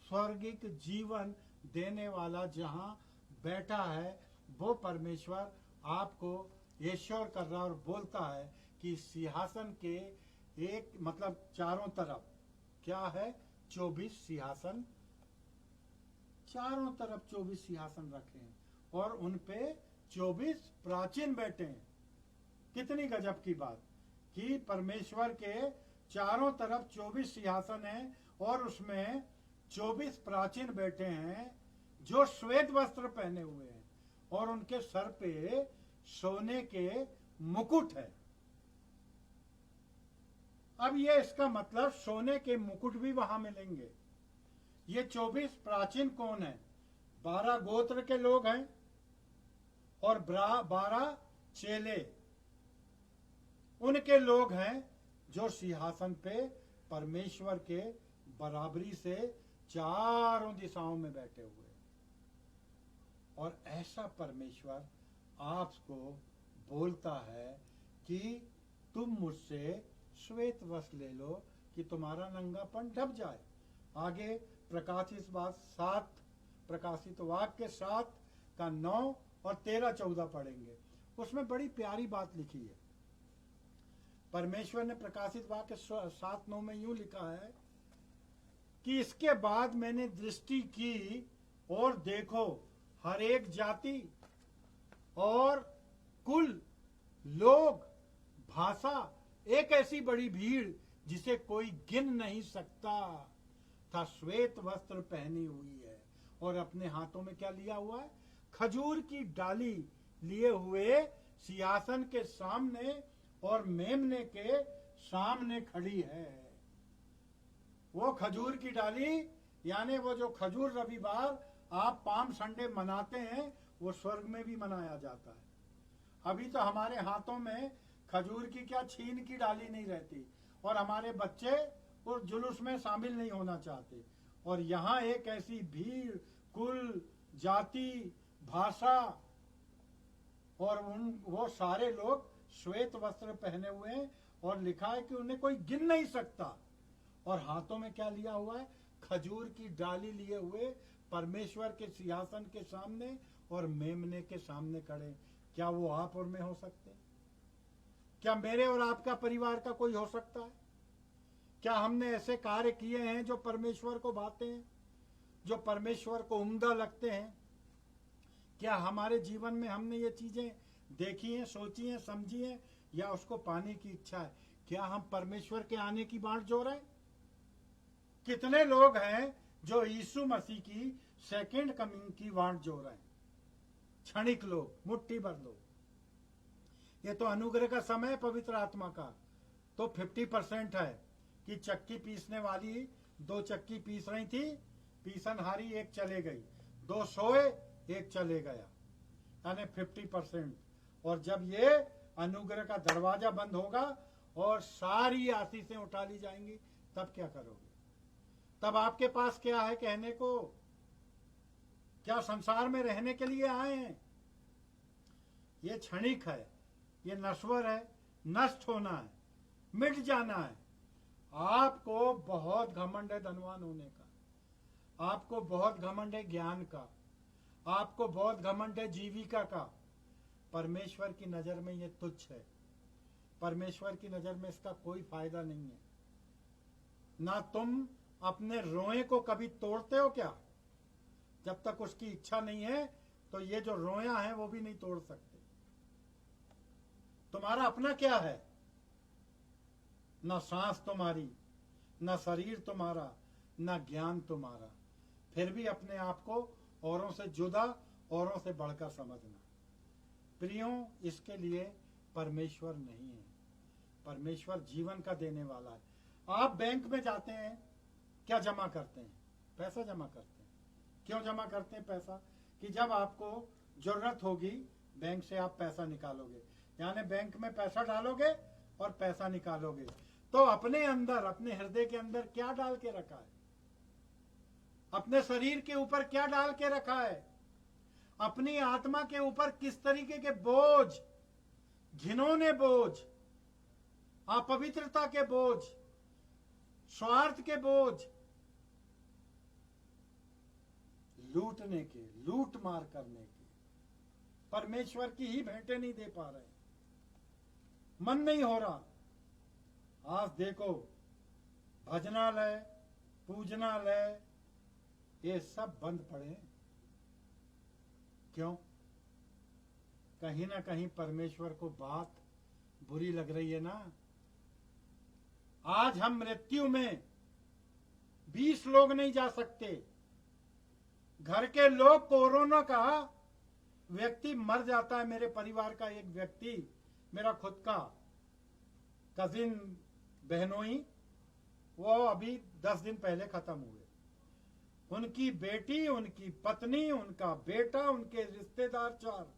स्वर्गिक जीवन देने वाला जहां बैठा है, वो परमेश्वर आपको ईश्वर कर रहा और बोलता है कि सिंहासन के एक मतलब चारों तरफ क्या है? 24 सिंहासन, चारों तरफ 24 सिंहासन रखे हैं, और उनपे 24 प्राचीन बैठे हैं। कितनी गजब की बात कि परमेश्वर के चारों तरफ 24 सिंहासन हैं, और उसमें 24 प्राचीन बैठे हैं जो श्वेत वस्त्र पहने हुए हैं, और उनके सर पे सोने के मुकुट है। अब ये इसका मतलब सोने के मुकुट भी वहां मिलेंगे। ये 24 प्राचीन कौन है? 12 गोत्र के लोग हैं, और 12 चेले उनके लोग हैं जो सिंहासन पे परमेश्वर के बराबरी से चारों दिशाओं में बैठे हुए। और ऐसा परमेश्वर आपको बोलता है कि तुम मुझसे श्वेत वस्त्र ले लो कि तुम्हारा नंगापन ढक जाए। आगे प्रकाशित वाक्य 7 का 9 और 13-14 पढ़ेंगे। उसमें बड़ी प्यारी बात लिखी है। परमेश्वर ने प्रकाशित वाक्य 7-9 में यूं लिखा है कि इसके बाद मैंने दृष्टि की और देखो, हर एक जाति और कुल, लोग, भाषा, एक ऐसी बड़ी भीड़ जिसे कोई गिन नहीं सकता था, श्वेत वस्त्र पहनी हुई है, और अपने हाथों में क्या लिया हुआ है? खजूर की डाली लिए हुए सिंहासन के सामने और मेमने के सामने खड़ी है। वो खजूर की डाली, यानी वो जो खजूर रविवार आप पाम संडे मनाते हैं, वो स्वर्ग में भी मनाया जाता है। अभी तो हमारे हाथों में खजूर की क्या छीन की डाली नहीं रहती, और हमारे बच्चे उस जुलूस में शामिल नहीं होना चाहते। और यहाँ एक ऐसी भीड़, कुल, जाति, भाषा, और वो सारे लोग श्वेत वस्त्र पहने हुए हैं, और लिखा है कि उन्हें कोई गिन नहीं सकता। और हाथों में क्या लिया हुआ है? खजूर की डाली लिए हुए परमेश्वर के सिंहासन के सामने और मेमने के सामने खड़े। क्या वो आप और मैं हो सकते हैं? क्या मेरे और आपका परिवार का कोई हो सकता है? क्या हमने ऐसे कार्य किए हैं जो परमेश्वर को भाते हैं, जो परमेश्वर को उम्दा लगते हैं? क्या हमारे जीवन में हमने ये चीजें देखी हैं, सोची हैं, समझी हैं, या उसको पाने की इच्छा है? क्या हम परमेश्वर के आने की बाट जो रहे हैं? कितने लोग हैं जो यीशु मसीह की सेकंड कमिंग की बाट जो रहे हैं? क्षणिक लोग, मुट्ठी भर लोग। ये तो अनुग्रह का समय है पवित्र आत्मा का, तो 50% है कि चक्की पीसने वाली 2 चक्की पीस रही थी, पीसनहारी एक चले गई, 2 सोए, एक चले गया, यानी 50%। और जब ये अनुग्रह का दरवाजा बंद होगा और सारी आशीषें उठा ली जाएंगी, तब क्या करोगे? तब आपके पास क्या है कहने को? क्या संसार में रहने के लिए आए हैं? ये क्षणिक है, ये नश्वर है, नष्ट होना है, मिट जाना है। आपको बहुत घमंड है धनवान होने का, आपको बहुत घमंड है ज्ञान का, आपको बहुत घमंड है जीविका का। परमेश्वर की नजर में ये तुच्छ है, परमेश्वर की नजर में इसका कोई फायदा नहीं है। ना तुम अपने रोए को कभी तोड़ते हो क्या? जब तक उसकी इच्छा नहीं है तो ये जो रोया है वो भी नहीं तोड़ सकते। तुम्हारा अपना क्या है? ना सांस तुम्हारी, ना शरीर तुम्हारा, ना ज्ञान तुम्हारा, फिर भी अपने आप को औरों से जुदा, औरों से बढ़कर समझना। प्रियों, इसके लिए परमेश्वर नहीं है। परमेश्वर जीवन का देने वाला है। आप बैंक में जाते हैं, क्या जमा करते हैं? पैसा जमा करते हैं। क्यों जमा करते हैं पैसा? कि जब आपको जरूरत होगी बैंक से आप पैसा निकालोगे, यानी बैंक में पैसा डालोगे और पैसा निकालोगे। तो अपने अंदर, अपने हृदय के अंदर क्या डाल के रखा है? अपने शरीर के ऊपर क्या डाल के रखा है? अपनी आत्मा के ऊपर किस तरीके के बोझ, घिनौने बोझ, अपवित्रता के बोझ, स्वार्थ के बोझ, लूटने के, लूट मार करने के, परमेश्वर की ही भेंटें नहीं दे पा रहे, मन नहीं हो रहा। आज देखो, भजनालय, पूजनालय, ये सब बंद पड़े हैं। क्यों? कहीं ना कहीं परमेश्वर को बात बुरी लग रही है ना। आज हम मृत्यु में 20 लोग नहीं जा सकते। घर के लोग, कोरोना का व्यक्ति मर जाता है। मेरे परिवार का एक व्यक्ति, मेरा खुद का कजिन बहनोई, वो अभी 10 दिन पहले खत्म हुए। उनकी बेटी, उनकी पत्नी, उनका बेटा, उनके रिश्तेदार 4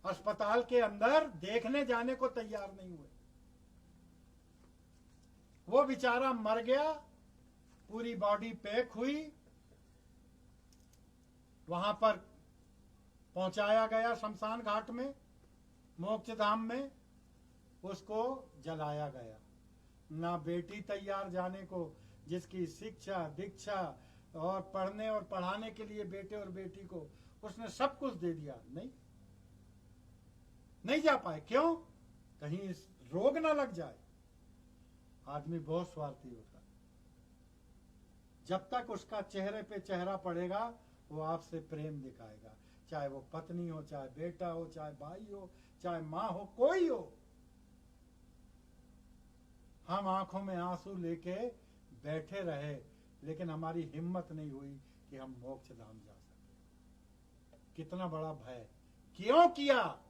अस्पताल के अंदर देखने जाने को तैयार नहीं हुए। वो बेचारा मर गया, पूरी बॉडी पैक हुई, वहां पर पहुंचाया गया शमशान घाट में, मोक्ष धाम में, उसको जलाया गया। ना बेटी तैयार जाने को, जिसकी शिक्षा दीक्षा और पढ़ने और पढ़ाने के लिए बेटे और बेटी को उसने सब कुछ दे दिया, नहीं जा पाए। क्यों? कहीं रोग ना लग जाए। आदमी बहुत स्वार्थी होता है। जब तक उसका चेहरे पे चेहरा पड़ेगा वो आपसे प्रेम दिखाएगा, चाहे वो पत्नी हो, चाहे बेटा हो, चाहे भाई हो, चाहे माँ हो, कोई हो। हम आंखों में आंसू लेके बैठे रहे, लेकिन हमारी हिम्मत नहीं हुई कि हम मोक्ष धाम जा सके। कितना बड़ा भय! क्यों किया?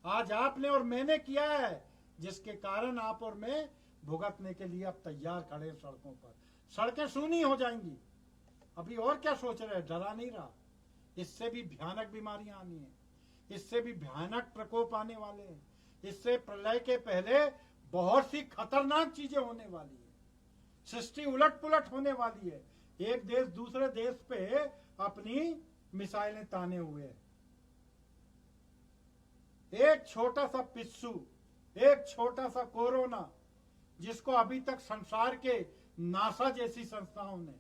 आज आपने और मैंने किया है, जिसके कारण आप और मैं भुगतने के लिए अब तैयार खड़े सड़कों पर। सड़कें सूनी हो जाएंगी। अभी और क्या सोच रहे? डरा नहीं रहा। इससे भी भयानक बीमारियां आनी है, इससे भी भयानक प्रकोप आने वाले हैं, इससे प्रलय के पहले बहुत सी खतरनाक चीजें होने वाली है। सृष्टि उलट पुलट होने वाली है। एक देश दूसरे देश पे अपनी मिसाइलें ताने हुए हैं। एक छोटा सा पिस्सू, एक छोटा सा कोरोना, जिसको अभी तक संसार के नासा जैसी संस्थाओं ने,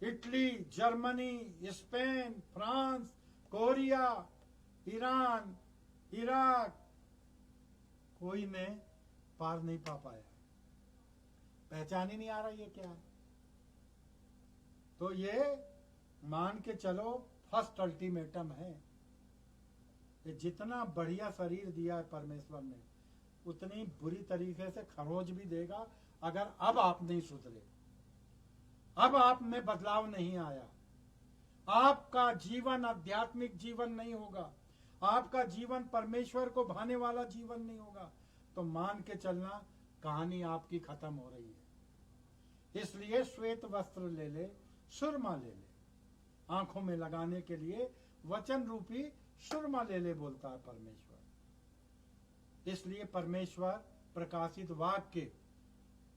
Italy, Germany, Spain, France, Korea, Iran, Iraq, कोई ने पार नहीं पा पाया। पहचान ही नहीं आ रहा ये क्या है। तो ये मान के चलो फर्स्ट अल्टीमेटम है। ये जितना बढ़िया शरीर दिया है परमेश्वर ने, उतनी बुरी तरीके से खरोच भी देगा अगर अब आप नहीं सुधरे, अब आप में बदलाव नहीं आया। आपका जीवन आध्यात्मिक जीवन नहीं होगा, आपका जीवन परमेश्वर को भाने वाला जीवन नहीं होगा, तो मान के चलना कहानी आपकी खत्म हो रही है। इसलिए श्वेत वस्त्र ले ले, सुरमा ले ले, आंखों में लगाने के लिए वचन रूपी सुरमा ले ले बोलता है परमेश्वर। इसलिए परमेश्वर प्रकाशित वाक्य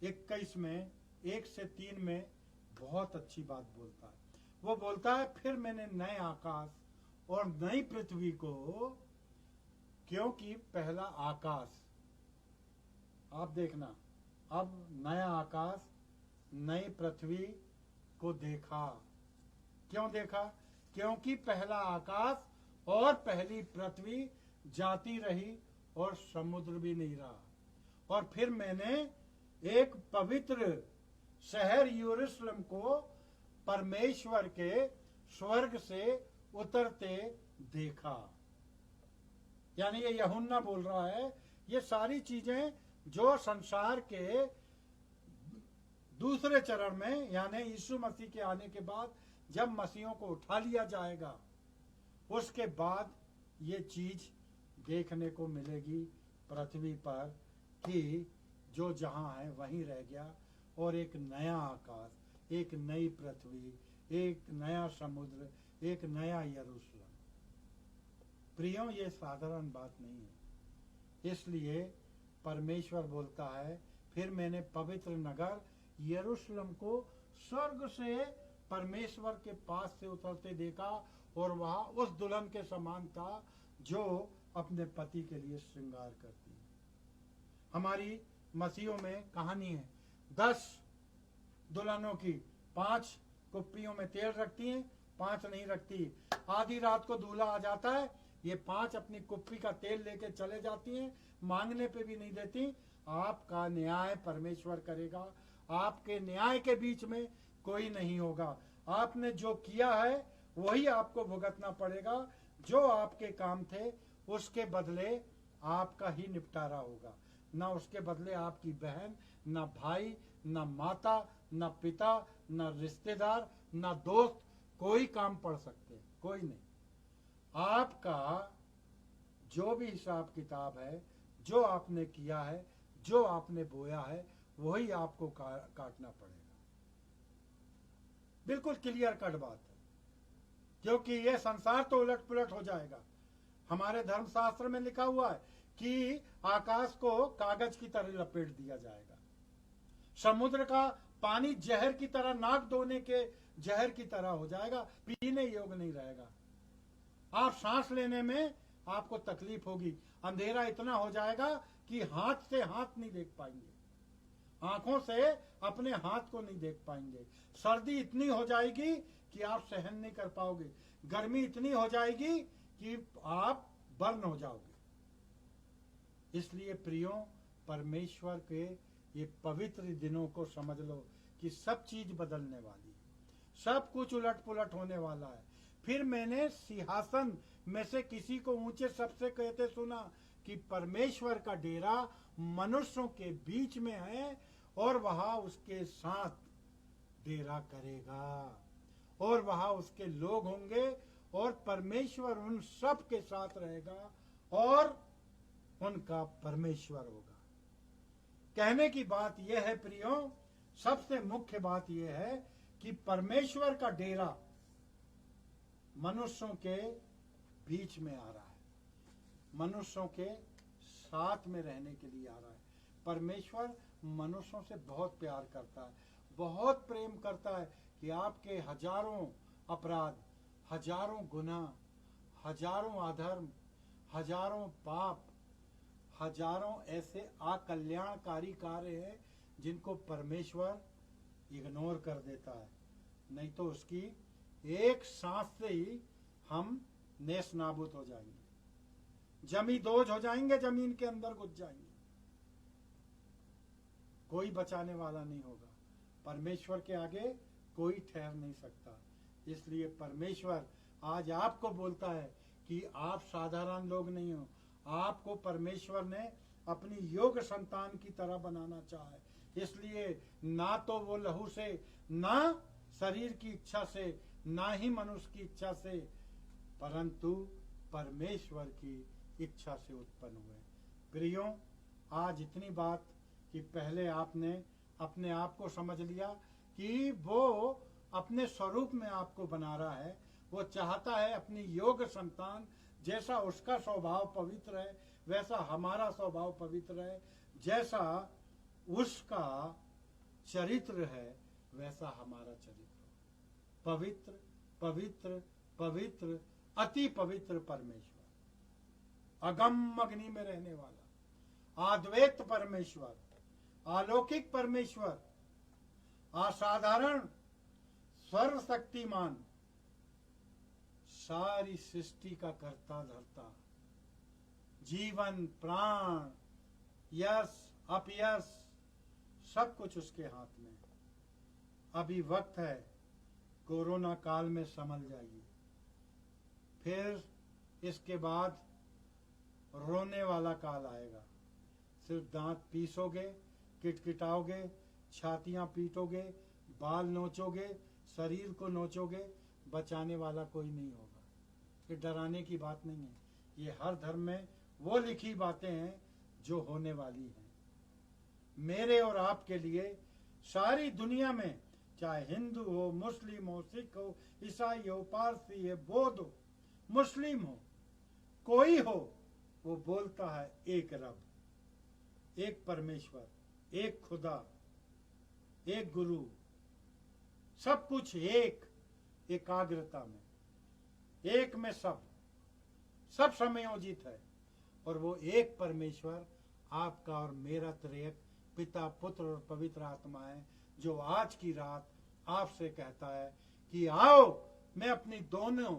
21 में 1 से 3 में बहुत अच्छी बात बोलता है। वो बोलता है फिर मैंने नए आकाश और नई पृथ्वी को, क्योंकि पहला आकाश, आप देखना, अब नया आकाश नई पृथ्वी को देखा। क्यों देखा? क्योंकि पहला आकाश और पहली पृथ्वी जाती रही और समुद्र भी नहीं रहा। और फिर मैंने एक पवित्र शहर यरूशलेम को परमेश्वर के स्वर्ग से उतरते देखा। यानी ये यूहन्ना बोल रहा है, ये सारी चीजें जो संसार के दूसरे चरण में, यानी यीशु मसीह के आने के बाद जब मसीहों को उठा लिया जाएगा, उसके बाद ये चीज देखने को मिलेगी पृथ्वी पर कि जो जहां है वहीं रह गया और एक नया आकाश, एक नई पृथ्वी, एक नया समुद्र, एक नया यरूशलेम। प्रियो, ये साधारण बात नहीं है। इसलिए परमेश्वर बोलता है फिर मैंने पवित्र नगर यरूशलेम को स्वर्ग से परमेश्वर के पास से उतरते देखा और वहां उस दुल्हन के समान था जो अपने पति के लिए श्रृंगार करती है। हमारी मसीहों में कहानी है, 10 दुल्हनों की 5 कुप्पियों में तेल रखती हैं, 5 नहीं रखती। आधी रात को दूल्हा आ जाता है, ये 5 अपनी कुप्पी का तेल लेके चले जाती हैं, मांगने पे भी नहीं देती। आपका न्याय परमेश्वर करेगा, आपके न्याय के बीच में कोई नहीं होगा। आपने जो किया है वही आपको भुगतना पड़ेगा। जो आपके काम थे उसके बदले आपका ही निपटारा होगा। ना उसके बदले आपकी बहन, ना भाई, ना माता, ना पिता, ना रिश्तेदार, ना दोस्त कोई काम पड़ सकते, कोई नहीं। आपका जो भी हिसाब किताब है, जो आपने किया है, जो आपने बोया है, वही आपको काटना पड़ेगा। बिल्कुल क्लियर कट बात है, क्योंकि यह संसार तो उलट पुलट हो जाएगा। हमारे धर्मशास्त्र में लिखा हुआ है कि आकाश को कागज की तरह लपेट दिया जाएगा, समुद्र का पानी जहर की तरह, नाक धोने के जहर की तरह हो जाएगा, पीने योग्य नहीं रहेगा। आप सांस लेने में आपको तकलीफ होगी, अंधेरा इतना हो जाएगा कि हाथ से हाथ नहीं देख पाएंगे, आंखों से अपने हाथ को नहीं देख पाएंगे। सर्दी इतनी हो जाएगी कि आप सहन नहीं कर पाओगे, गर्मी इतनी हो जाएगी कि आप बर्न हो जाओगे। इसलिए प्रियो, परमेश्वर के ये पवित्र दिनों को समझ लो कि सब चीज बदलने वाली है, सब कुछ उलट पुलट होने वाला है। फिर मैंने सिंहासन में से किसी को ऊंचे सबसे कहते सुना कि परमेश्वर का डेरा मनुष्यों के बीच में है और वहां उसके साथ डेरा करेगा और वहां उसके लोग होंगे और परमेश्वर उन सब के साथ रहेगा और उनका परमेश्वर होगा। कहने की बात यह है प्रियो, सबसे मुख्य बात यह है कि परमेश्वर का डेरा मनुष्यों के बीच में आ रहा है, मनुष्यों के साथ में रहने के लिए आ रहा है। परमेश्वर मनुष्यों से बहुत प्यार करता है, बहुत प्रेम करता है कि आपके हजारों अपराध, हजारों गुनाह, हजारों अधर्म, हजारों पाप, हजारों ऐसे अकल्याणकारी कार्य हैं जिनको परमेश्वर इग्नोर कर देता है। नहीं तो उसकी एक सांस से ही हम नेस नाबूद हो जाएंगे, जमी दोज हो जाएंगे, जमीन के अंदर घुस जाएंगे, कोई बचाने वाला नहीं होगा। परमेश्वर के आगे कोई ठहर नहीं सकता। इसलिए परमेश्वर आज आपको बोलता है कि आप साधारण लोग नहीं हो, आपको परमेश्वर ने अपनी योग्य संतान की तरह बनाना चाहा है। इसलिए ना तो वो लहू से, ना शरीर की इच्छा से, ना ही मनुष्य की इच्छा से, परंतु परमेश्वर की इच्छा से उत्पन्न हुए। प्रियो, आज इतनी बात कि पहले आपने अपने आप को समझ लिया कि वो अपने स्वरूप में आपको बना रहा है। वो चाहता है अपनी योग्य संतान, जैसा उसका स्वभाव पवित्र है वैसा हमारा स्वभाव पवित्र है, जैसा उसका चरित्र है वैसा हमारा चरित्र हो। पवित्र पवित्र पवित्र अति पवित्र परमेश्वर, अगम अग्नि में रहने वाला अद्वैत परमेश्वर, अलौकिक परमेश्वर, असाधारण सर्वशक्तिमान, सारी सृष्टि का कर्ता धर्ता, जीवन प्राण यश अपयश सब कुछ उसके हाथ में। अभी वक्त है, कोरोना काल में संभल जाइए, फिर इसके बाद रोने वाला काल आएगा। सिर्फ दांत पीसोगे, किटकिटाओगे, छातियां पीटोगे, बाल नोचोगे, शरीर को नोचोगे, बचाने वाला कोई नहीं होगा। ये डराने की बात नहीं है, ये हर धर्म में वो लिखी बातें हैं जो होने वाली हैं। मेरे और आपके लिए सारी दुनिया में, चाहे हिंदू हो, मुस्लिम हो, सिख हो, ईसाई हो, पारसी है, बौद्ध हो, मुस्लिम हो, कोई हो, वो बोलता है एक रब, एक परमेश्वर, एक खुदा, एक गुरु, सब कुछ एक एकाग्रता में, एक में सब संयोजित है। और वो एक परमेश्वर आपका और मेरा त्रिएक पिता, पुत्र और पवित्र आत्मा है, जो आज की रात आपसे कहता है कि आओ, मैं अपनी दोनों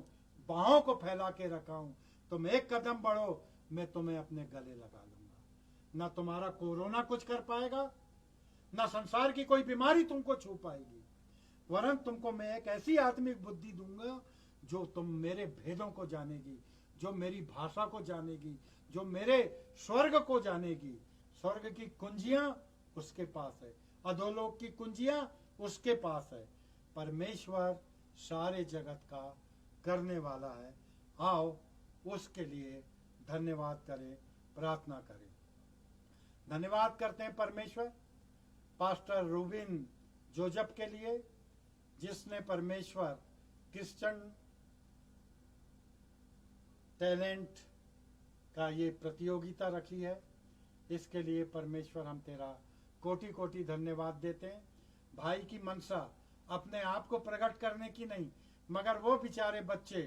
बाहों को फैला के रखा हूं, तुम एक कदम बढ़ो, मैं तुम्हें अपने गले लगा लूंगा। ना तुम्हारा कोरोना कुछ कर पाएगा, ना संसार की कोई बीमारी तुमको छू पाएगी, वरन तुमको मैं एक ऐसी आत्मिक बुद्धि दूंगा जो तुम मेरे भेदों को जानेगी, जो मेरी भाषा को जानेगी, जो मेरे स्वर्ग को जानेगी। स्वर्ग की कुंजियां उसके पास है, अधोलोक की कुंजियां उसके पास है। परमेश्वर सारे जगत का करने वाला है। आओ उसके लिए धन्यवाद करें, प्रार्थना करें। धन्यवाद करते हैं परमेश्वर पास्टर रूबिन जोजफ के लिए, जिसने परमेश्वर क्रिश्चियन टैलेंट का ये प्रतियोगिता रखी है। इसके लिए परमेश्वर हम तेरा कोटि कोटि धन्यवाद देते हैं। भाई की मनसा अपने आप को प्रकट करने की नहीं, मगर वो बेचारे बच्चे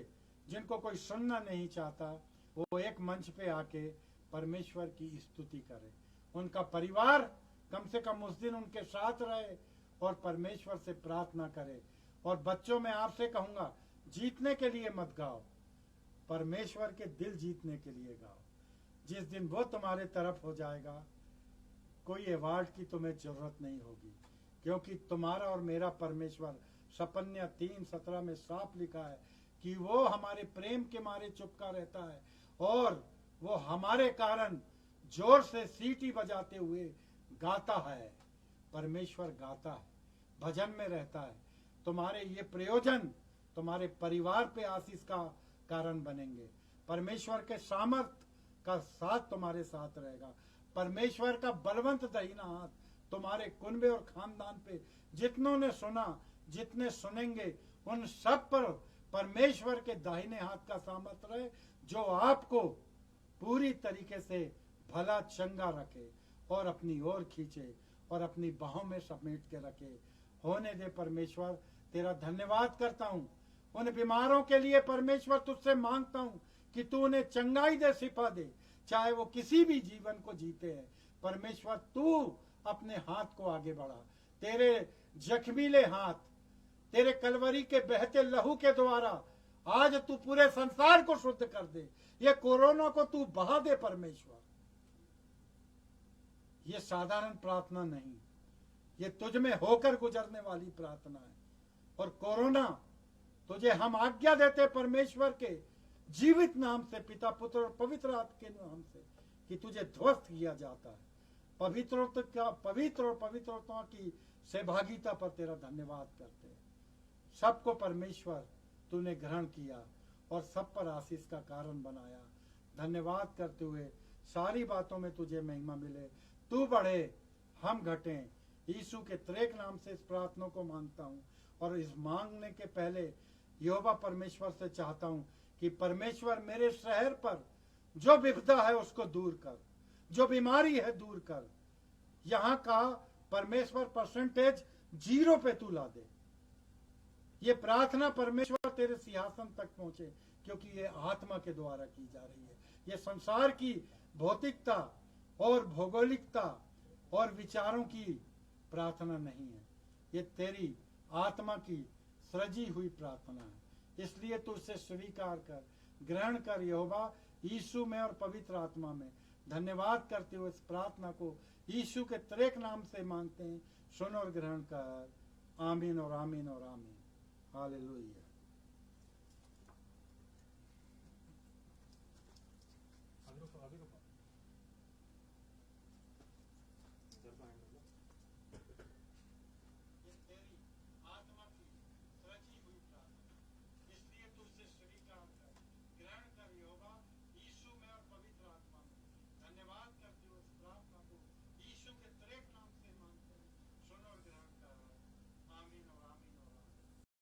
जिनको कोई सुनना नहीं चाहता, वो एक मंच पे आके परमेश्वर की स्तुति करे। उनका परिवार कम से कम उस दिन उनके साथ रहे और परमेश्वर से प्रार्थना करे। और बच्चों में आपसे कहूंगा, जीतने के लिए मत गाओ, परमेश्वर के दिल जीतने के लिए गाओ। जिस दिन वो तुम्हारे तरफ हो जाएगा, कोई अवार्ड की तुम्हें जरूरत नहीं होगी, क्योंकि तुम्हारा और मेरा परमेश्वर सपन्या 3:17 में साफ लिखा है कि वो हमारे प्रेम के मारे चुपका रहता है और वो हमारे कारण जोर से सीटी बजाते हुए गाता है। परमेश्वर गाता है, भजन में रहता है। तुम्हारे ये प्रयोजन तुम्हारे परिवार पे आशीष का कारण बनेंगे। परमेश्वर के सामर्थ का साथ तुम्हारे साथ रहेगा। परमेश्वर का बलवंत दाहिना हाथ तुम्हारे कुनबे और खानदान पे, जितनों ने सुना, जितने सुनेंगे, उन सब पर परमेश्वर के दाहिने हाथ का सामर्थ रहे, जो आपको पूरी तरीके से भला चंगा रखे और अपनी ओर खींचे और अपनी बाहों में समेट के रखे। होने दे परमेश्वर, तेरा धन्यवाद करता हूँ। उन बीमारों के लिए परमेश्वर तुझसे मांगता हूँ कि तू उन्हें चंगाई दे, शिफा दे, चाहे वो किसी भी जीवन को जीते हैं। परमेश्वर तू अपने हाथ को आगे बढ़ा, तेरे जख्मीले हाथ, तेरे कलवरी के बहते लहू के द्वारा आज तू पूरे संसार को शुद्ध कर दे। ये कोरोना को तू बहा दे परमेश्वर। ये साधारण प्रार्थना नहीं, ये तुझ में होकर गुजरने वाली प्रार्थना है। और कोरोना तुझे हम आज्ञा देते परमेश्वर के जीवित नाम से, पिता पुत्र और पवित्र आत्मा के नाम से, कि तुझे ध्वस्त किया जाता है। पवित्र और पवित्रता की सहभागिता पर तेरा धन्यवाद करते हैं। सबको परमेश्वर तूने ग्रहण किया और सब पर आशीष का कारण बनाया। धन्यवाद करते हुए सारी बातों में तुझे महिमा मिले, तू बढ़े हम घटें। यीशु के त्रेक नाम से इस प्रार्थना को मांगता हूँ। और इस मांगने के पहले यहोवा परमेश्वर से चाहता हूँ कि परमेश्वर मेरे शहर पर जो विपदा है उसको दूर कर, जो बीमारी है दूर कर। यहाँ का परमेश्वर परसेंटेज जीरो पे तू ला दे। ये प्रार्थना परमेश्वर तेरे सिंहासन तक पहुंचे, क्योंकि ये आत्मा के द्वारा की जा रही है। ये संसार की भौतिकता और भौगोलिकता और विचारों की प्रार्थना नहीं है, ये तेरी आत्मा की सृजी हुई प्रार्थना है। इसलिए तू उसे स्वीकार कर, ग्रहण कर। यहोवा यीशु में और पवित्र आत्मा में धन्यवाद करते हुए इस प्रार्थना को यीशु के त्रेक नाम से मांगते हैं। सुन और ग्रहण कर। आमीन और आमीन और आमीन। हालेलुया।